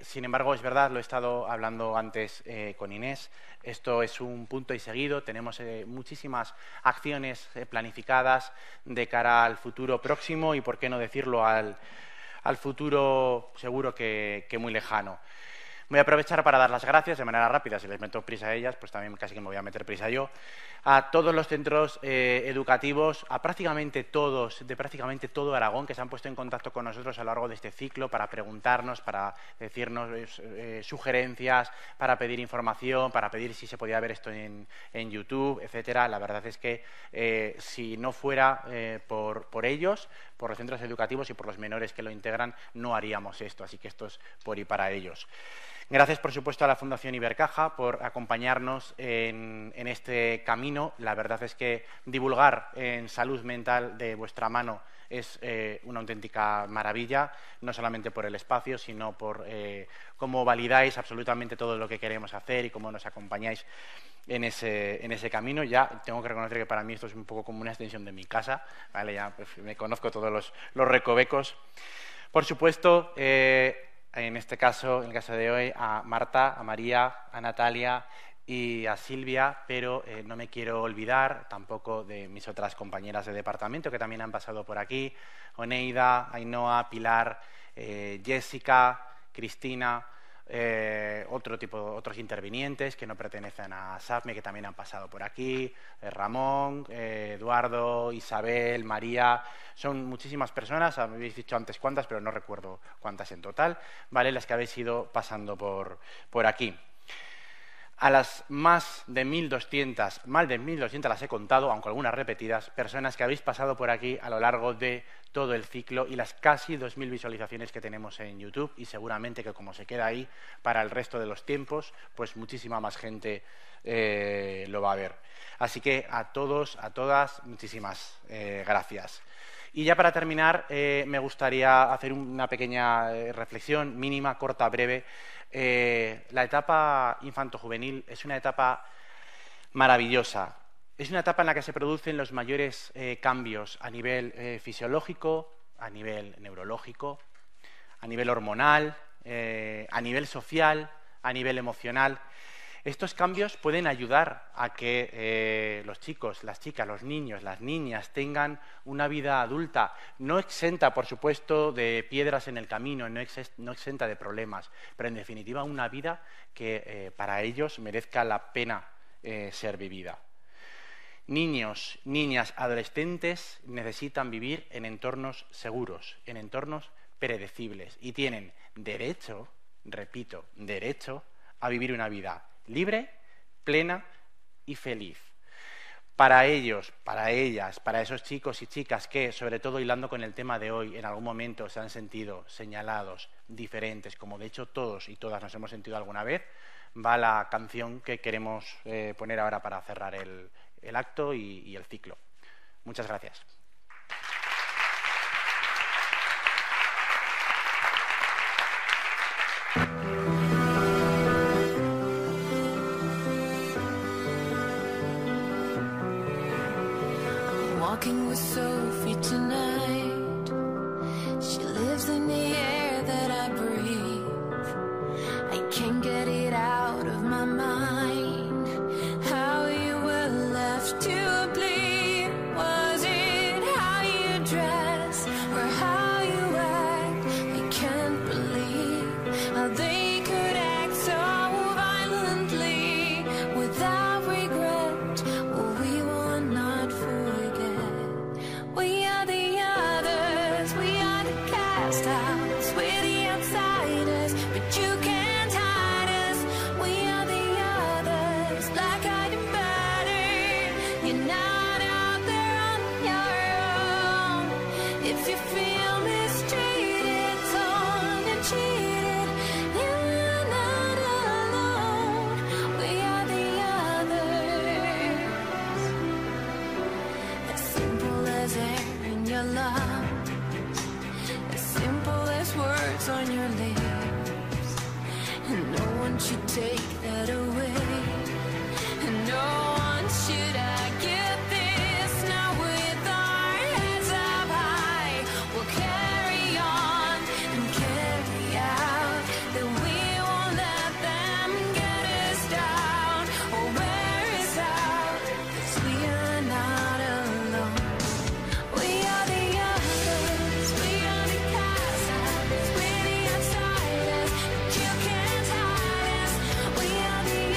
Sin embargo, es verdad, lo he estado hablando antes con Inés, esto es un punto y seguido. Tenemos muchísimas acciones planificadas de cara al futuro próximo y, por qué no decirlo, al futuro seguro que muy lejano. Voy a aprovechar para dar las gracias de manera rápida. Si les meto prisa a ellas, pues también casi que me voy a meter prisa yo. A todos los centros educativos, a prácticamente todos, de prácticamente todo Aragón, que se han puesto en contacto con nosotros a lo largo de este ciclo para preguntarnos, para decirnos sugerencias, para pedir información, para pedir si se podía ver esto en YouTube, etcétera. La verdad es que si no fuera por ellos, por los centros educativos y por los menores que lo integran, no haríamos esto. Así que esto es por y para ellos. Gracias, por supuesto, a la Fundación Ibercaja por acompañarnos en este camino. La verdad es que divulgar en salud mental de vuestra mano es una auténtica maravilla, no solamente por el espacio, sino por cómo validáis absolutamente todo lo que queremos hacer y cómo nos acompañáis en ese camino. Ya tengo que reconocer que para mí esto es un poco como una extensión de mi casa, ¿vale? Ya pues, me conozco todos los recovecos. Por supuesto, en este caso, en el caso de hoy, a Marta, a María, a Natalia y a Silvia, pero no me quiero olvidar tampoco de mis otras compañeras de departamento que también han pasado por aquí: Oneida, Ainhoa, Pilar, Jessica, Cristina, otros intervinientes que no pertenecen a SAPME que también han pasado por aquí, Ramón, Eduardo, Isabel, María. Son muchísimas personas, habéis dicho antes cuántas, pero no recuerdo cuántas en total, ¿vale?, las que habéis ido pasando por aquí. a las más de 1.200 las he contado, aunque algunas repetidas, personas que habéis pasado por aquí a lo largo de todo el ciclo y las casi 2.000 visualizaciones que tenemos en YouTube, y seguramente que como se queda ahí para el resto de los tiempos, pues muchísima más gente lo va a ver. Así que a todos, a todas, muchísimas gracias. Y ya para terminar, me gustaría hacer una pequeña reflexión mínima, corta, breve. La etapa infanto-juvenil es una etapa maravillosa. Es una etapa en la que se producen los mayores cambios a nivel fisiológico, a nivel neurológico, a nivel hormonal, a nivel social, a nivel emocional. Estos cambios pueden ayudar a que los chicos, las chicas, los niños, las niñas tengan una vida adulta, no exenta, por supuesto, de piedras en el camino, no exenta de problemas, pero en definitiva una vida que para ellos merezca la pena ser vivida. Niños, niñas, adolescentes necesitan vivir en entornos seguros, en entornos predecibles, y tienen derecho, repito, derecho a vivir una vida libre, plena y feliz. Para ellos, para ellas, para esos chicos y chicas que, sobre todo hilando con el tema de hoy, en algún momento se han sentido señalados, diferentes, como de hecho todos y todas nos hemos sentido alguna vez, va la canción que queremos poner ahora para cerrar el acto y el ciclo. Muchas gracias. Walking with Sophie tonight. She lives in the air that I breathe. I can't get it out of my mind. How you were left to bleed. Was it how you dress or how you act? I can't believe how they could act so violently without regret. Well, we will not forget. We are the others, we are the cast outs, we're the outsiders, but you can't hide us. We are the others, black-eyed and battered. You're not out there on your own. If you feel mistreated, torn and cheated, you're not alone. We are the others. As simple as air in your lungs, as simple as words on your lips, and no one should take that away, and no one should I get this. Now with our heads up high, we'll carry on and carry out that we won't let them get us down or wear us out, 'cause we are not alone. We are the others, we are the cast outs, we're the outsiders, but you can't hide us. We are the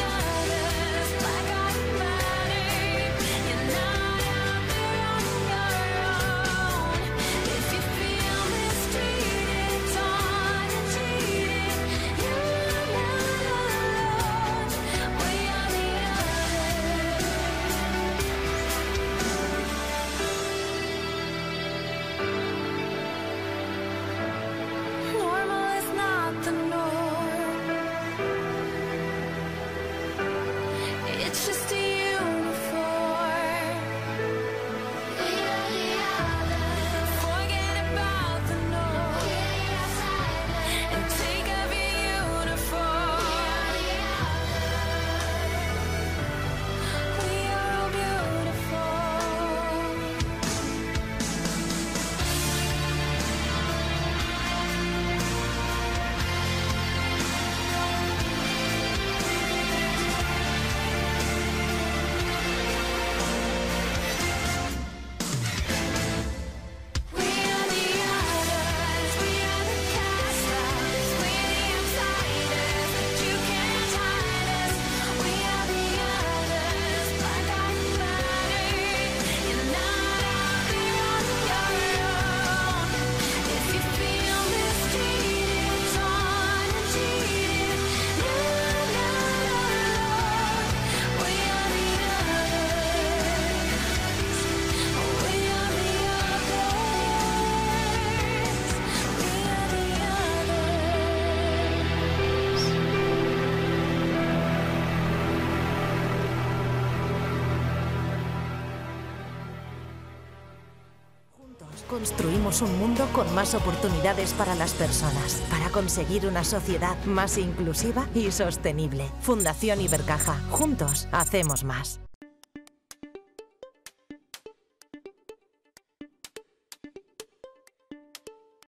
construimos un mundo con más oportunidades para las personas, para conseguir una sociedad más inclusiva y sostenible. Fundación Ibercaja. Juntos hacemos más.